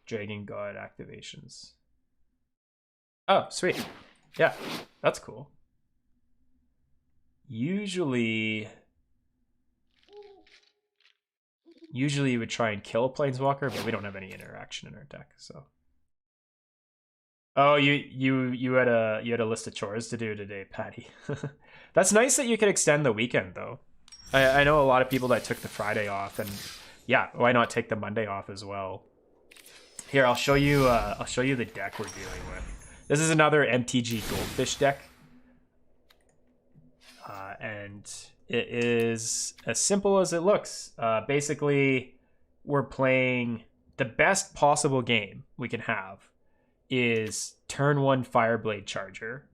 Dragon God activations. Oh, sweet. Yeah, that's cool. Usually you would try and kill a Planeswalker, but we don't have any interaction in our deck, so. Oh, you had a list of chores to do today, Patty. That's nice that you could extend the weekend, though. I know a lot of people that took the Friday off, and yeah, why not take the Monday off as well? Here, I'll show you the deck we're dealing with. This is another mtggoldfish deck. And it is as simple as it looks. Basically, we're playing the best possible game we can have is turn 1 Fireblade Charger.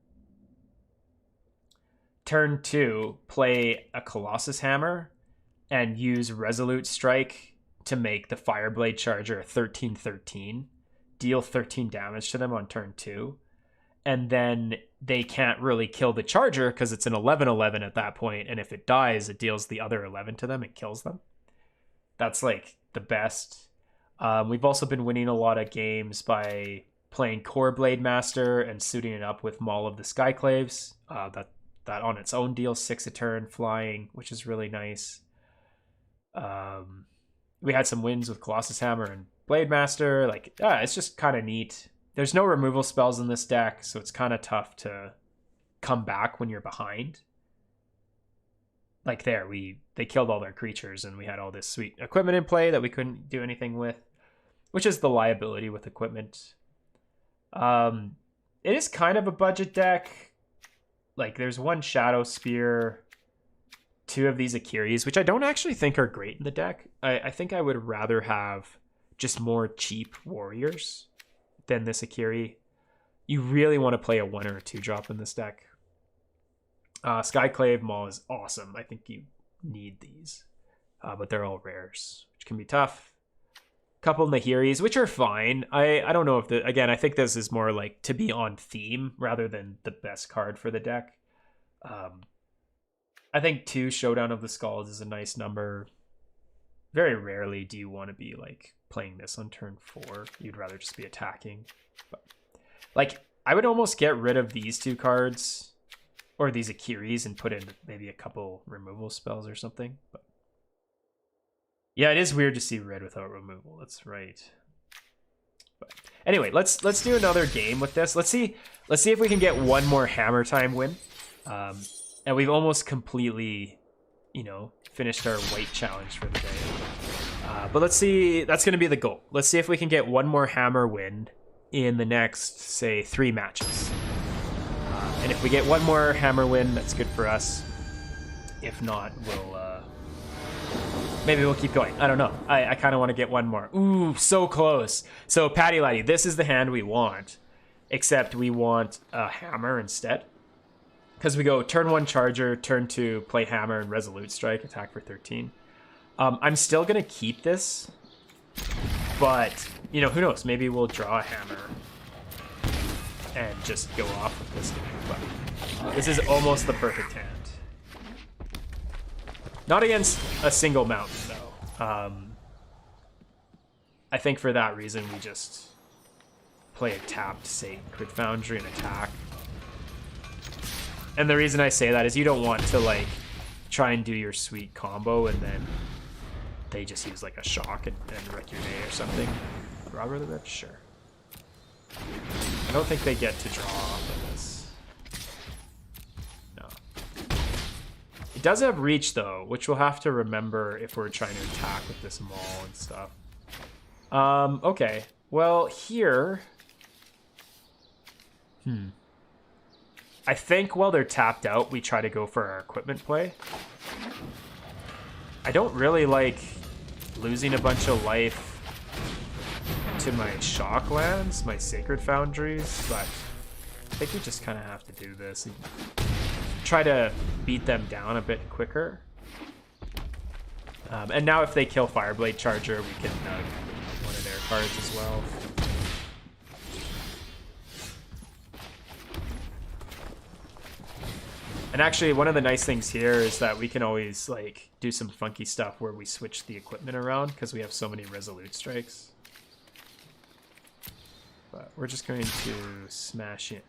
Turn 2, play a Colossus Hammer and use Resolute Strike to make the Fireblade Charger a 13/13. Deal 13 damage to them on turn 2. And then they can't really kill the Charger because it's an 11/11 at that point, and if it dies, it deals the other 11 to them and kills them. That's like the best. We've also been winning a lot of games by playing Kor Blademaster and suiting it up with Maul of the Skyclaves. That on its own deals 6 a turn flying, which is really nice. We had some wins with Colossus Hammer and Blademaster. Like, it's just kind of neat. There's no removal spells in this deck, so it's kind of tough to come back when you're behind. Like there, they killed all their creatures, and we had all this sweet equipment in play that we couldn't do anything with, which is the liability with equipment. It is kind of a budget deck. Like, there's one Shadowspear, 2 of these Akiris, which I don't actually think are great in the deck. I think I would rather have just more cheap warriors than this Akiri. You really want to play a 1 or a 2 drop in this deck. Skyclave Maul is awesome. I think you need these. But they're all rares, which can be tough. Couple Nahiris, which are fine. I don't know if again, I think this is more like to be on theme rather than the best card for the deck. I think 2 Showdown of the Skalds is a nice number. Very rarely do you want to be like playing this on turn 4. You'd rather just be attacking. But, like, I would almost get rid of these 2 cards or these Akiris and put in maybe a couple removal spells or something. But yeah, it is weird to see red without removal. That's right. But anyway, let's do another game with this. Let's see if we can get one more Hammer Time win. And we've almost completely, finished our white challenge for the day. But let's see. That's going to be the goal. Let's see if we can get one more Hammer win in the next, say, 3 matches. And if we get one more Hammer win, that's good for us. If not, maybe we'll keep going. I don't know. I kind of want to get one more. Ooh, so close. So, Patty Laddie, this is the hand we want. Except we want a Hammer instead. Because we go turn 1 Charger, turn 2 play Hammer and Resolute Strike, attack for 13. I'm still going to keep this. But, who knows? Maybe we'll draw a Hammer. And just go off with this game. But this is almost the perfect hand. Not against a single mountain, though. I think for that reason, we just play a tapped Sacred Foundry and attack. And the reason I say that is you don't want to, like, try and do your sweet combo and then they just use, like, a shock and wreck your day or something. Robber the Rich? Sure. I don't think they get to draw off of this. No. It does have reach, though, which we'll have to remember if we're trying to attack with this Maul and stuff. Okay. Well, here... I think while they're tapped out, we try to go for our equipment play. I don't really like losing a bunch of life to my shock lands, my Sacred Foundries, but I think we just kind of have to do this and try to beat them down a bit quicker. And now if they kill Fireblade Charger, we can one of their cards as well. And actually, one of the nice things here is that we can always like do some funky stuff where we switch the equipment around because we have so many Resolute Strikes. But we're just going to smash in.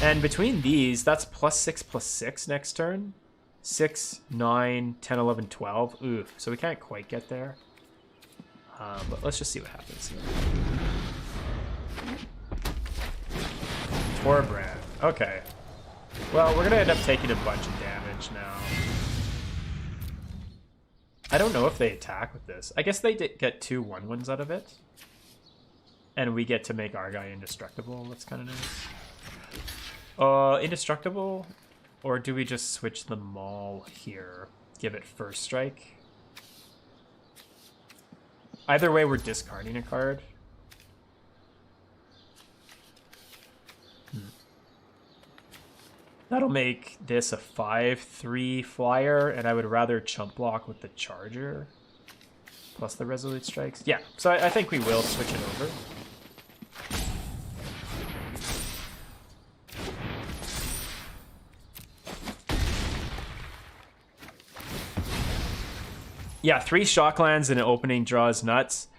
And between these, that's +6/+6 next turn. 6, 9, 10, 11, 12. Ooh, so we can't quite get there. But let's just see what happens here. Torbrand. Okay. Well, we're going to end up taking a bunch of damage now. I don't know if they attack with this. I guess they did get 2 1/1s out of it. And we get to make our guy indestructible. That's kind of nice. Indestructible? Or do we just switch the Maul here? Give it first strike? Either way, we're discarding a card. That'll make this a 5/3 flyer, and I would rather chump block with the Charger. Plus the Resolute Strikes. Yeah, so I think we will switch it over. Yeah, 3 Shocklands and an opening draws nuts.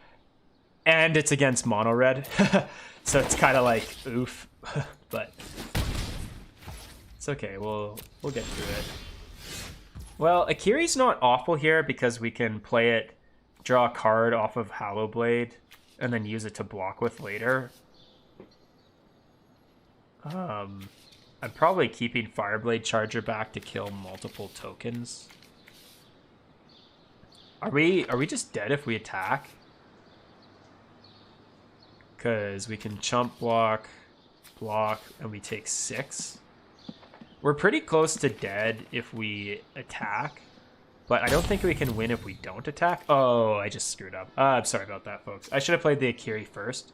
And it's against mono red. So it's kind of like oof. But it's okay, we'll get through it. Well, Akiri's not awful here because we can play it, draw a card off of Hallowblade, and then use it to block with later. I'm probably keeping Fireblade Charger back to kill multiple tokens. Are we just dead if we attack? Because we can chump block, and we take 6. We're pretty close to dead if we attack, but I don't think we can win if we don't attack. Oh, I just screwed up. I'm sorry about that, folks. I should have played the Akiri first,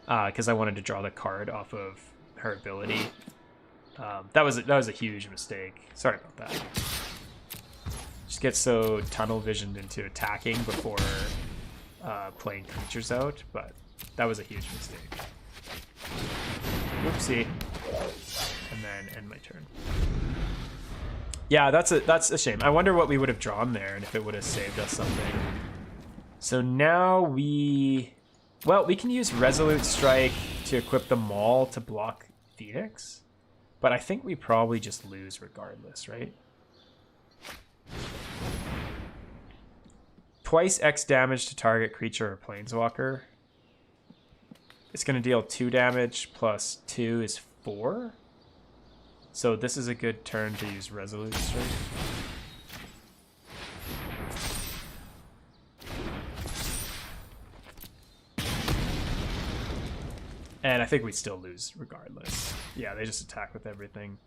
because I wanted to draw the card off of her ability. That was a huge mistake. Sorry about that. Just get so tunnel visioned into attacking before playing creatures out, but that was a huge mistake. Oopsie. And then end my turn. Yeah, that's a shame. I wonder what we would have drawn there and if it would have saved us something. So now we can use Resolute Strike to equip the Maul to block Phoenix, but I think we probably just lose regardless, right? Twice X damage to target creature or planeswalker. It's going to deal 2 damage plus 2 is 4. So this is a good turn to use Resolute Strike. And I think we still lose regardless. Yeah, they just attack with everything.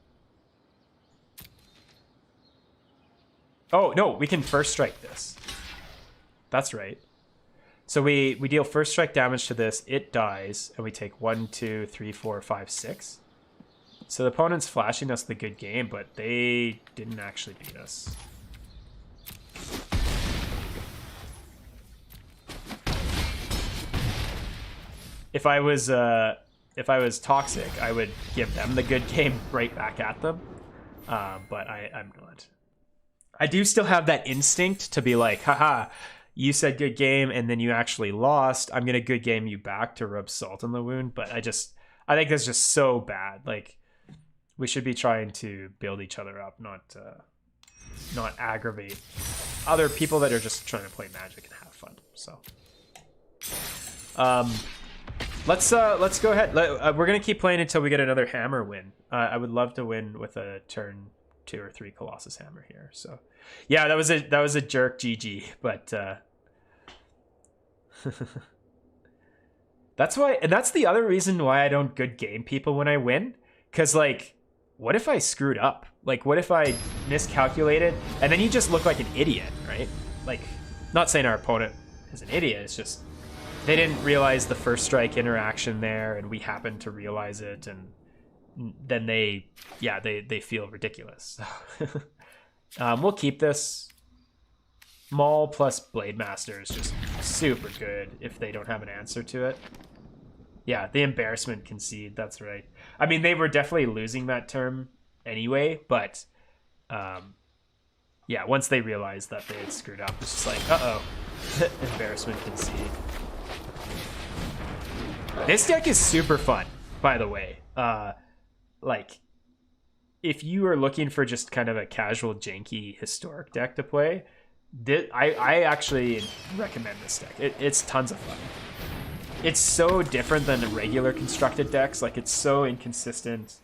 Oh, no, we can first strike this. That's right. So we deal first strike damage to this, it dies, and we take 1, 2, 3, 4, 5, 6. So the opponent's flashing us the good game, but they didn't actually beat us. If I was toxic, I would give them the good game right back at them. But I'm not. I do still have that instinct to be like, haha, you said good game and then you actually lost. I'm going to good game you back to rub salt in the wound. But I think that's just so bad. Like, we should be trying to build each other up, not aggravate other people that are just trying to play Magic and have fun. So, let's go ahead. We're gonna keep playing until we get another Hammer win. I would love to win with a turn 2 or 3 Colossus Hammer here. So, yeah, that was a jerk GG, but that's why, and that's the other reason why I don't good game people when I win, because like, what if I screwed up? Like, what if I miscalculated? And then you just look like an idiot, right? Like, not saying our opponent is an idiot, it's just they didn't realize the first strike interaction there, and we happened to realize it, and then they feel ridiculous. We'll keep this. Maul plus Blademaster is just super good if they don't have an answer to it. Yeah, the embarrassment concede, that's right. I mean, they were definitely losing that term anyway, but yeah, once they realized that they had screwed up, it's just like, uh-oh, embarrassment concede. This deck is super fun, by the way. Like, if you are looking for just kind of a casual, janky, historic deck to play, I actually recommend this deck. It's tons of fun. It's so different than the regular constructed decks. Like, it's so inconsistent.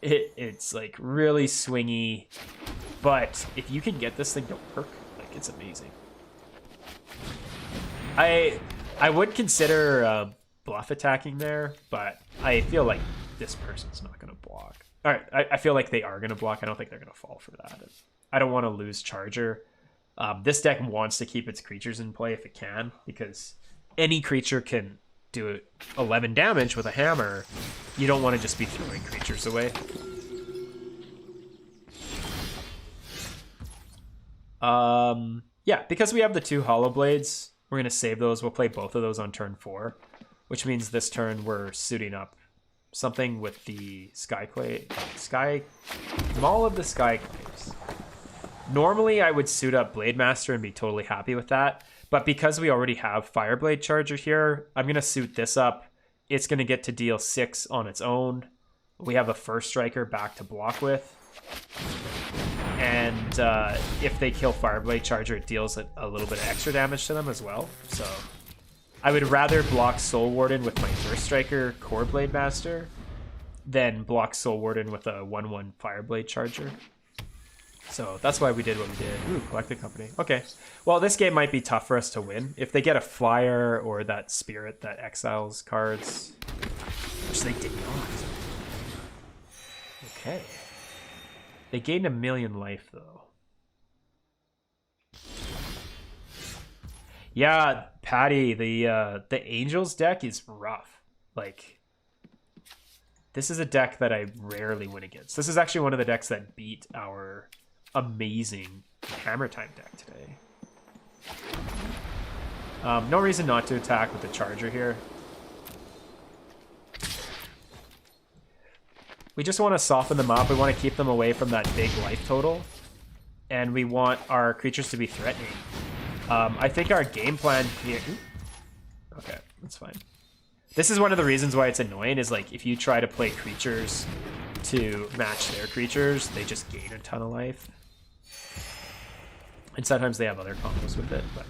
It's like really swingy. But if you can get this thing to work, like, it's amazing. I would consider bluff attacking there, but I feel like this person's not going to block. All right, I feel like they are going to block. I don't think they're going to fall for that. I don't want to lose Charger. This deck wants to keep its creatures in play if it can, because any creature can do 11 damage with a hammer. You don't want to just be throwing creatures away. Yeah, because we have the 2 Hallowblades, we're going to save those. We'll play both of those on turn 4, which means this turn we're suiting up something with the Maul of the Skyclaves. Normally, I would suit up Blademaster and be totally happy with that. But because we already have Fireblade Charger here, I'm going to suit this up. It's going to get to deal 6 on its own. We have a first striker back to block with. And if they kill Fireblade Charger, it deals a little bit of extra damage to them as well. So I would rather block Soul Warden with my first striker, Kor Blademaster, than block Soul Warden with a 1/1 Fireblade Charger. So that's why we did what we did. Ooh, Collected Company. Okay. Well, this game might be tough for us to win. If they get a flyer or that spirit that exiles cards, which they did not. Okay. They gained 1,000,000 life, though. Yeah, Patty, the Angels deck is rough. Like, this is a deck that I rarely win against. This is actually one of the decks that beat our amazing Hammer Time deck today. No reason not to attack with the Charger here. We just want to soften them up. We want to keep them away from that big life total. And we want our creatures to be threatening. I think our game plan here... Okay, that's fine. This is one of the reasons why it's annoying, is like if you try to play creatures to match their creatures, they just gain a ton of life. And sometimes they have other combos with it, but...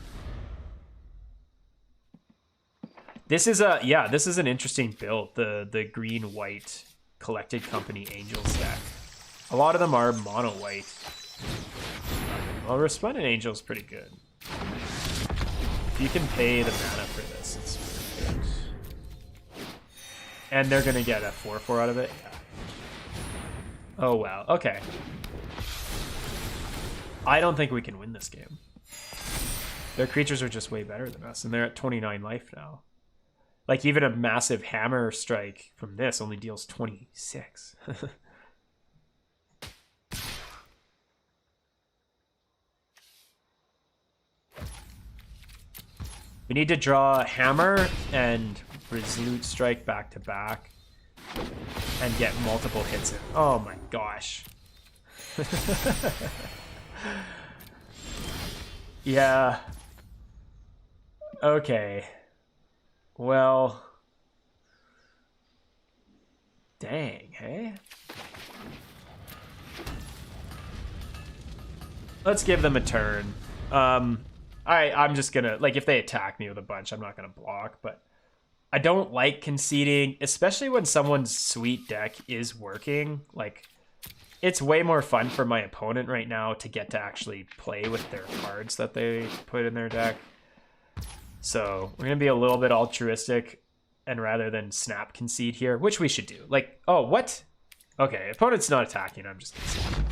This is an interesting build, the green-white Collected Company Angels deck. A lot of them are mono-white. Well, Resplendent Angel's pretty good. If you can pay the mana for this, it's really good. And they're gonna get a 4/4 out of it? Yeah. Oh wow, okay. I don't think we can win this game. Their creatures are just way better than us, and they're at 29 life now. Like, even a massive hammer strike from this only deals 26. We need to draw Hammer and Resolute Strike back to back and get multiple hits in. Oh my gosh. Yeah. Okay. Well. Dang, hey? Let's give them a turn. I'm just gonna, like, if they attack me with a bunch, I'm not gonna block, but I don't like conceding, especially when someone's sweet deck is working. Like, it's way more fun for my opponent right now to get to actually play with their cards that they put in their deck. So we're gonna be a little bit altruistic, and rather than snap concede here, which we should do. Like, oh, what? Okay, opponent's not attacking, I'm just conceding.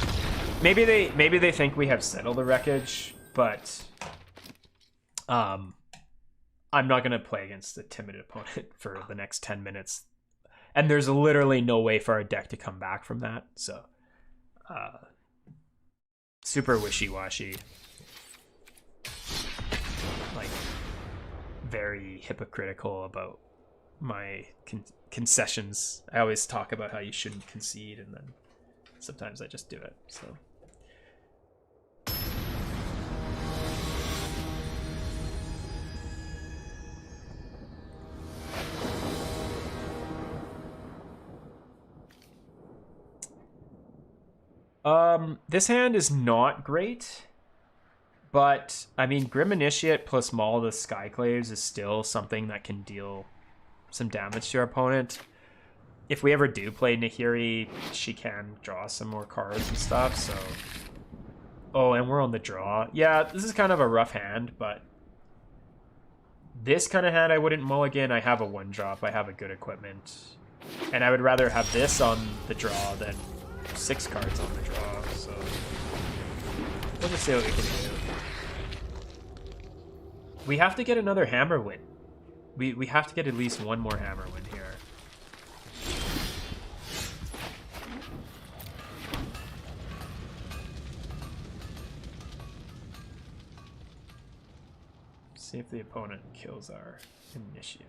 Maybe they think we have settled the wreckage, but I'm not gonna play against a timid opponent for the next 10 minutes. And there's literally no way for our deck to come back from that, so super wishy-washy. Like, very hypocritical about my concessions. I always talk about how you shouldn't concede, and then sometimes I just do it, so. This hand is not great, but I mean, Grim Initiate plus Maul of the Skyclaves is still something that can deal some damage to our opponent. If we ever do play Nahiri, she can draw some more cards and stuff, so... Oh, and we're on the draw. Yeah, this is kind of a rough hand, but... This kind of hand I wouldn't mulligan. I have a 1-drop. I have a good equipment. And I would rather have this on the draw than 6 cards on the draw. So we'll just see what we can do. We have to get another hammer win. We have to get at least one more hammer win here. See if the opponent kills our initiate.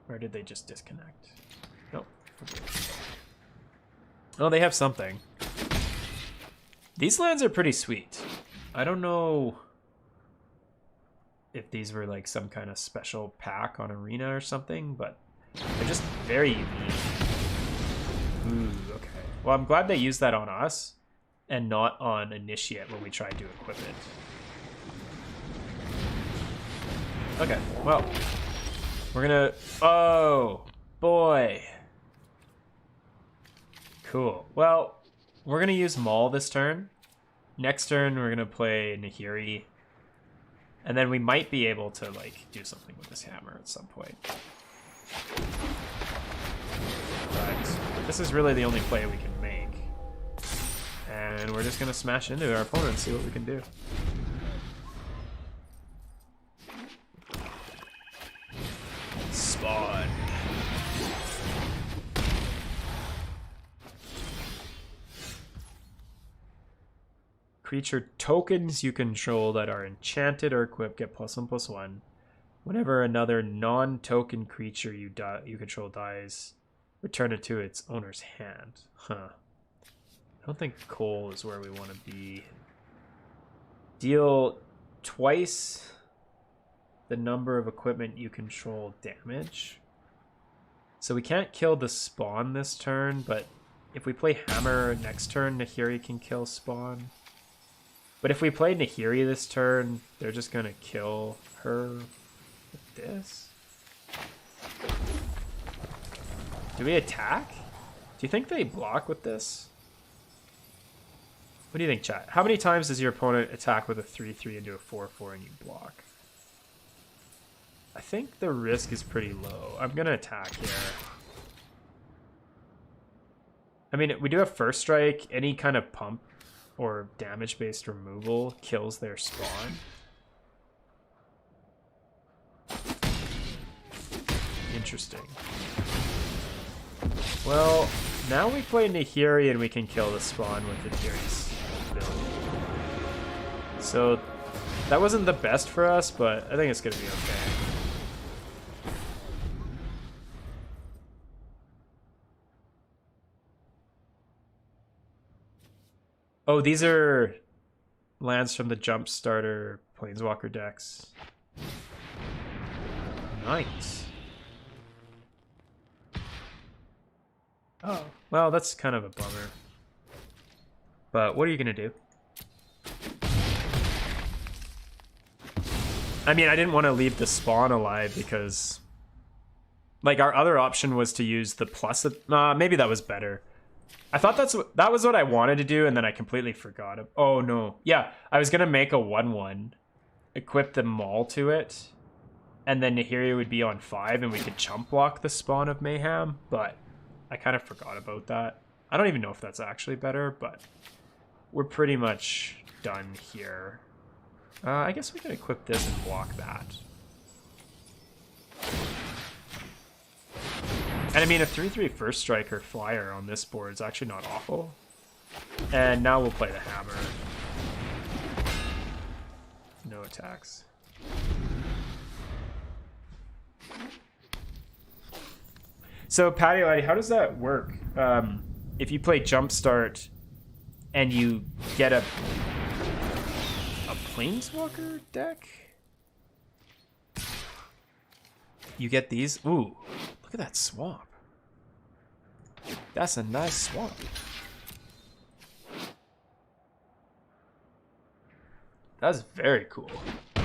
Or did they just disconnect? Nope. Oh, they have something. These lands are pretty sweet. I don't know if these were like some kind of special pack on Arena or something, but they're just very unique. Ooh, okay. Well, I'm glad they used that on us and not on Initiate when we tried to equip it. Okay, well, we're gonna... Oh, boy. Cool. Well, we're gonna use Maul this turn. Next turn, we're gonna play Nahiri. And then we might be able to, like, do something with this hammer at some point. But this is really the only play we can make. And we're just gonna smash into our opponent and see what we can do. Spawn. Creature tokens you control that are enchanted or equipped get +1/+1. Whenever another non-token creature you control dies, return it to its owner's hand. Huh. I don't think Koll is where we want to be. Deal twice the number of equipment you control damage. So we can't kill the spawn this turn, but if we play Hammer next turn, Nahiri can kill spawn. But if we play Nahiri this turn, they're just going to kill her with this. Do we attack? Do you think they block with this? What do you think, chat? How many times does your opponent attack with a 3/3 into a 4/4 and you block? I think the risk is pretty low. I'm going to attack here. I mean, we do have First Strike. Any kind of pump or damage-based removal kills their spawn. Interesting. Well, now we play Nahiri and we can kill the spawn with Nahiri's ability. So that wasn't the best for us, but I think it's going to be okay. Oh, these are lands from the Jump Starter Planeswalker decks. Nice. Oh, well, that's kind of a bummer. But what are you going to do? I mean, I didn't want to leave the spawn alive because... Like, our other option was to use the plus... maybe that was better. I thought that was what I wanted to do, and then I completely forgot it. Oh, no. Yeah, I was going to make a 1/1, equip the Maul to it, and then Nahiri would be on 5, and we could chump block the Spawn of Mayhem, but I kind of forgot about that. I don't even know if that's actually better, but we're pretty much done here. I guess we can equip this and block that. And I mean, a 3/3 First Strike or Flyer on this board is actually not awful. And now we'll play the Hammer. No attacks. So, Patty Lady, how does that work? If you play Jumpstart and you get a Planeswalker deck? You get these? Ooh. Look at that swamp. That's a nice swamp. That's very cool. I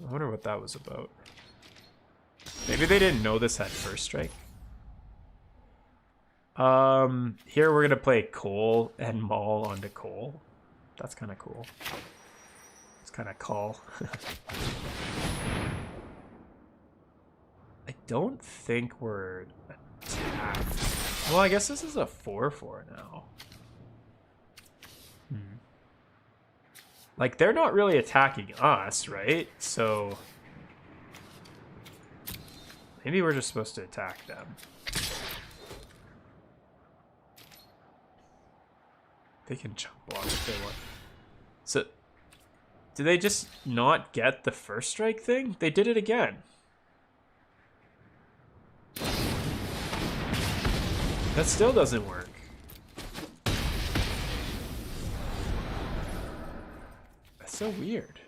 wonder what that was about. Maybe they didn't know this had First Strike. Here we're gonna play Koll and Maul onto Koll. That's kind of cool. It's kind of Koll. I don't think we're attacked. Well, I guess this is a 4/4 now. Like, they're not really attacking us, right? So maybe we're just supposed to attack them. They can jump block if they want. So, do they just not get the first strike thing? They did it again. That still doesn't work. That's so weird.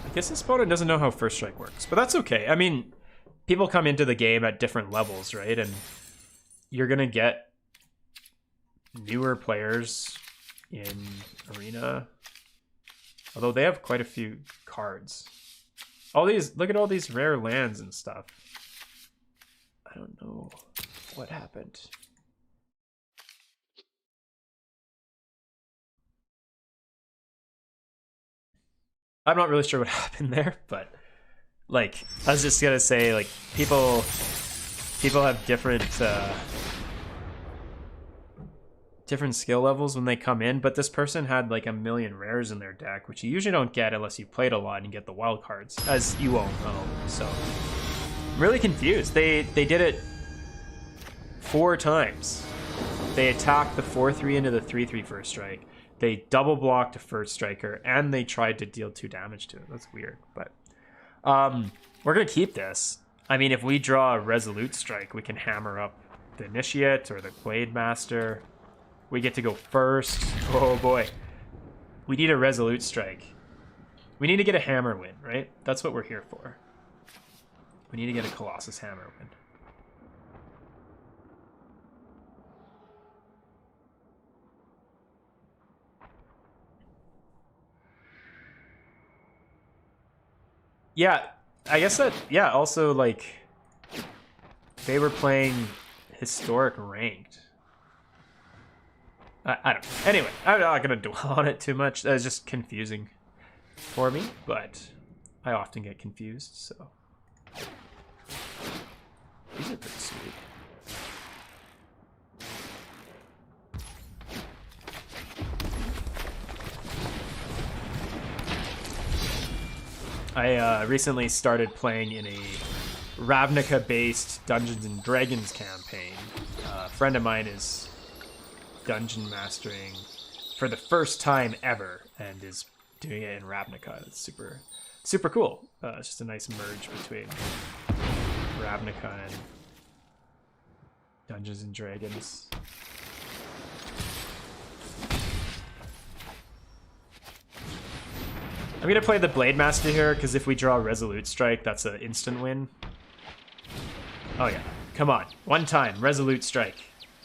I guess this opponent doesn't know how first strike works, but that's okay. I mean, people come into the game at different levels, right? And you're gonna get newer players in Arena, although they have quite a few cards. All these, look at all these rare lands and stuff. I don't know what happened. I'm not really sure what happened there, but like, I was just gonna say, like, people have different skill levels when they come in, but this person had like 1,000,000 rares in their deck, which you usually don't get unless you played a lot and get the wild cards, as you all know. So I'm really confused. They did it 4 times. They attacked the 4/3 into the 3/3 first strike. They double blocked a first striker, and they tried to deal 2 damage to it. That's weird, but we're gonna keep this. I mean, if we draw a Resolute Strike, we can hammer up the Initiate or the Blademaster. We get to go first. Oh boy. We need a Resolute Strike. We need to get a Hammer win, right? That's what we're here for. We need to get a Colossus Hammer win. Yeah, I guess that, yeah, also, like, they were playing Historic Ranked. I don't know. Anyway, I'm not going to dwell on it too much. That was just confusing for me, but I often get confused, so. These are pretty sweet. I recently started playing in a Ravnica-based Dungeons and Dragons campaign. A friend of mine is dungeon mastering for the first time ever and is doing it in Ravnica. It's super, super cool. It's just a nice merge between Ravnica and Dungeons and Dragons. I'm gonna play the Blademaster here because if we draw Resolute Strike, that's an instant win. Oh yeah, come on, one time, Resolute Strike,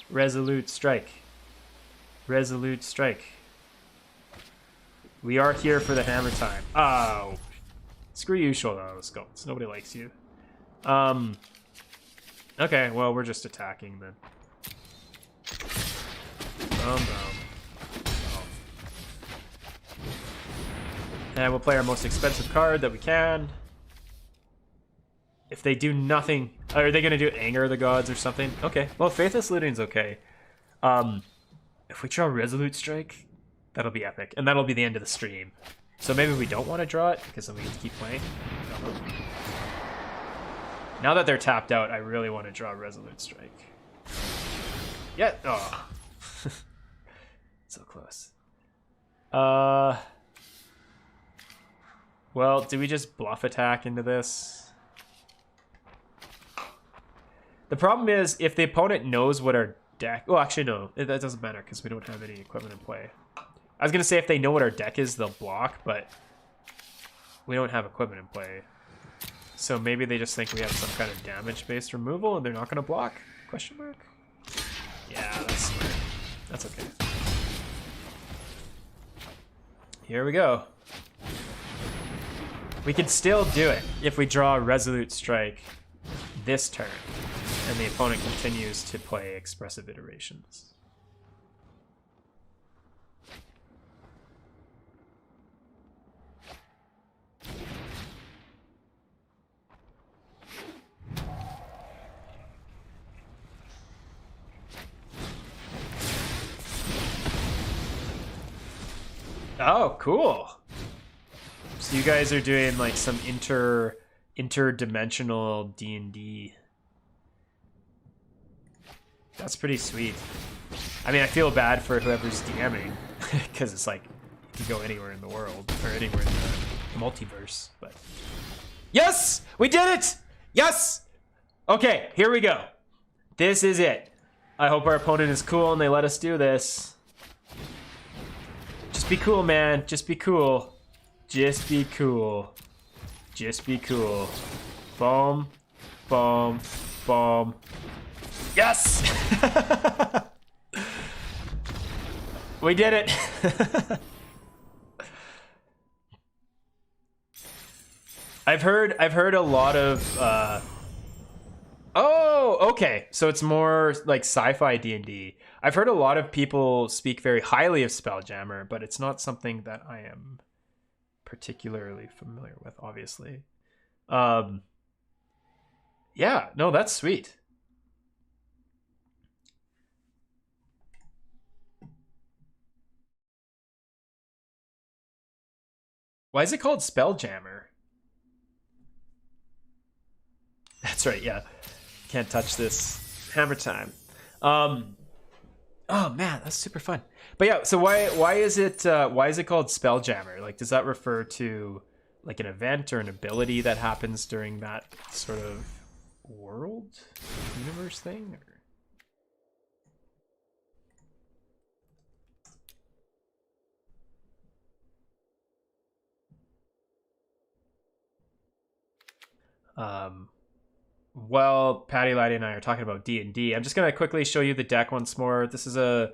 Resolute Strike, Resolute Strike. We are here for the hammer time. Oh, screw you, Showdown Skalds. Nobody likes you. Okay, well we're just attacking then. Boom. And we'll play our most expensive card that we can. If they do nothing... Are they going to do Anger of the Gods or something? Okay. Well, Faithless Looting's okay. If we draw Resolute Strike, that'll be epic. And that'll be the end of the stream. So maybe we don't want to draw it, because then we get to keep playing. I don't know. Now that they're tapped out, I really want to draw Resolute Strike. Yeah. Oh. So close. Well, do we just bluff attack into this? The problem is, if the opponent knows what our deck... Oh, actually, no. That doesn't matter, because we don't have any equipment in play. I was going to say if they know what our deck is, they'll block, but we don't have equipment in play. So maybe they just think we have some kind of damage-based removal, and they're not going to block? Question mark? Yeah, that's smart. That's okay. Here we go. We can still do it if we draw a Resolute Strike this turn, and the opponent continues to play Expressive Iterations. Oh, cool. So you guys are doing like some interdimensional D&D. That's pretty sweet. I mean, I feel bad for whoever's DMing because it's like you can go anywhere in the world or anywhere in the multiverse. But yes, we did it. Yes. Okay, here we go. This is it. I hope our opponent is cool and they let us do this. Just be cool, man. Just be cool. Just be cool. Just be cool. Boom. Boom. Boom. Yes! We did it. I've heard a lot of oh, okay. So it's more like sci-fi D&D. I've heard a lot of people speak very highly of Spelljammer, but it's not something that I am particularly familiar with, obviously. Yeah, no, that's sweet. Why is it called Spelljammer? That's right, yeah. Can't touch this. Hammer time. Oh man, that's super fun. But yeah, so why is it called Spelljammer? Like, does that refer to like an event or an ability that happens during that sort of world universe thing? Or? Well, Patty Lighty and I are talking about D&D. I'm just going to quickly show you the deck once more. This is a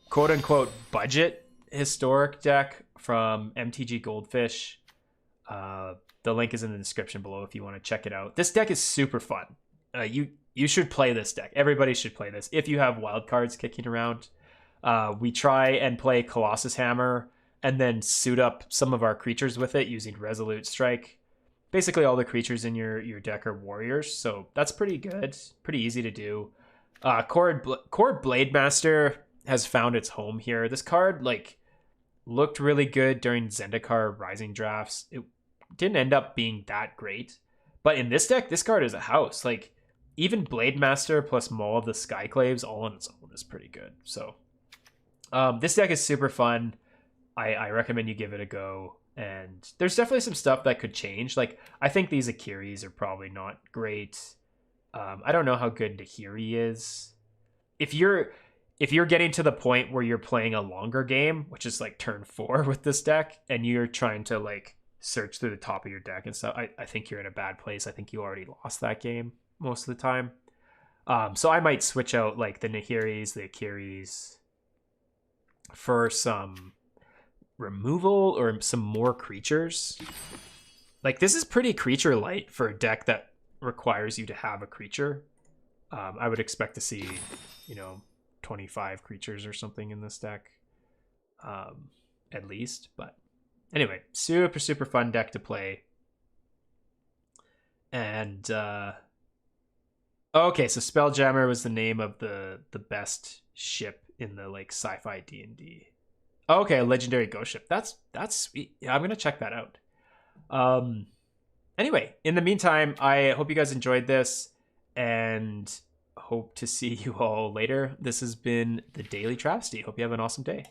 quote-unquote budget historic deck from mtggoldfish. The link is in the description below if you want to check it out. This deck is super fun. You should play this deck. Everybody should play this if you have wild cards kicking around. We try and play Colossus Hammer and then suit up some of our creatures with it using Resolute Strike. Basically, all the creatures in your deck are warriors, so that's pretty good. Pretty easy to do. Kor Blademaster has found its home here. This card like looked really good during Zendikar Rising drafts. It didn't end up being that great, but in this deck, this card is a house. Like even Blademaster plus Maul of the Skyclaves all on its own is pretty good. So this deck is super fun. I recommend you give it a go. And there's definitely some stuff that could change. Like, I think these Akiris are probably not great. I don't know how good Nahiri is. If you're getting to the point where you're playing a longer game, which is like turn 4 with this deck, and you're trying to like search through the top of your deck and stuff, I think you're in a bad place. I think you already lost that game most of the time. So I might switch out like the Nahiris, the Akiris for some removal or some more creatures. Like this is pretty creature light for a deck that requires you to have a creature. I would expect to see 25 creatures or something in this deck at least. But anyway, super fun deck to play. And okay, so Spelljammer was the name of the best ship in the like sci-fi D&D. Okay, a legendary ghost ship. That's sweet. Yeah, I'm gonna check that out. Anyway, in the meantime, I hope you guys enjoyed this and hope to see you all later. This has been the Daily Travesty. Hope you have an awesome day.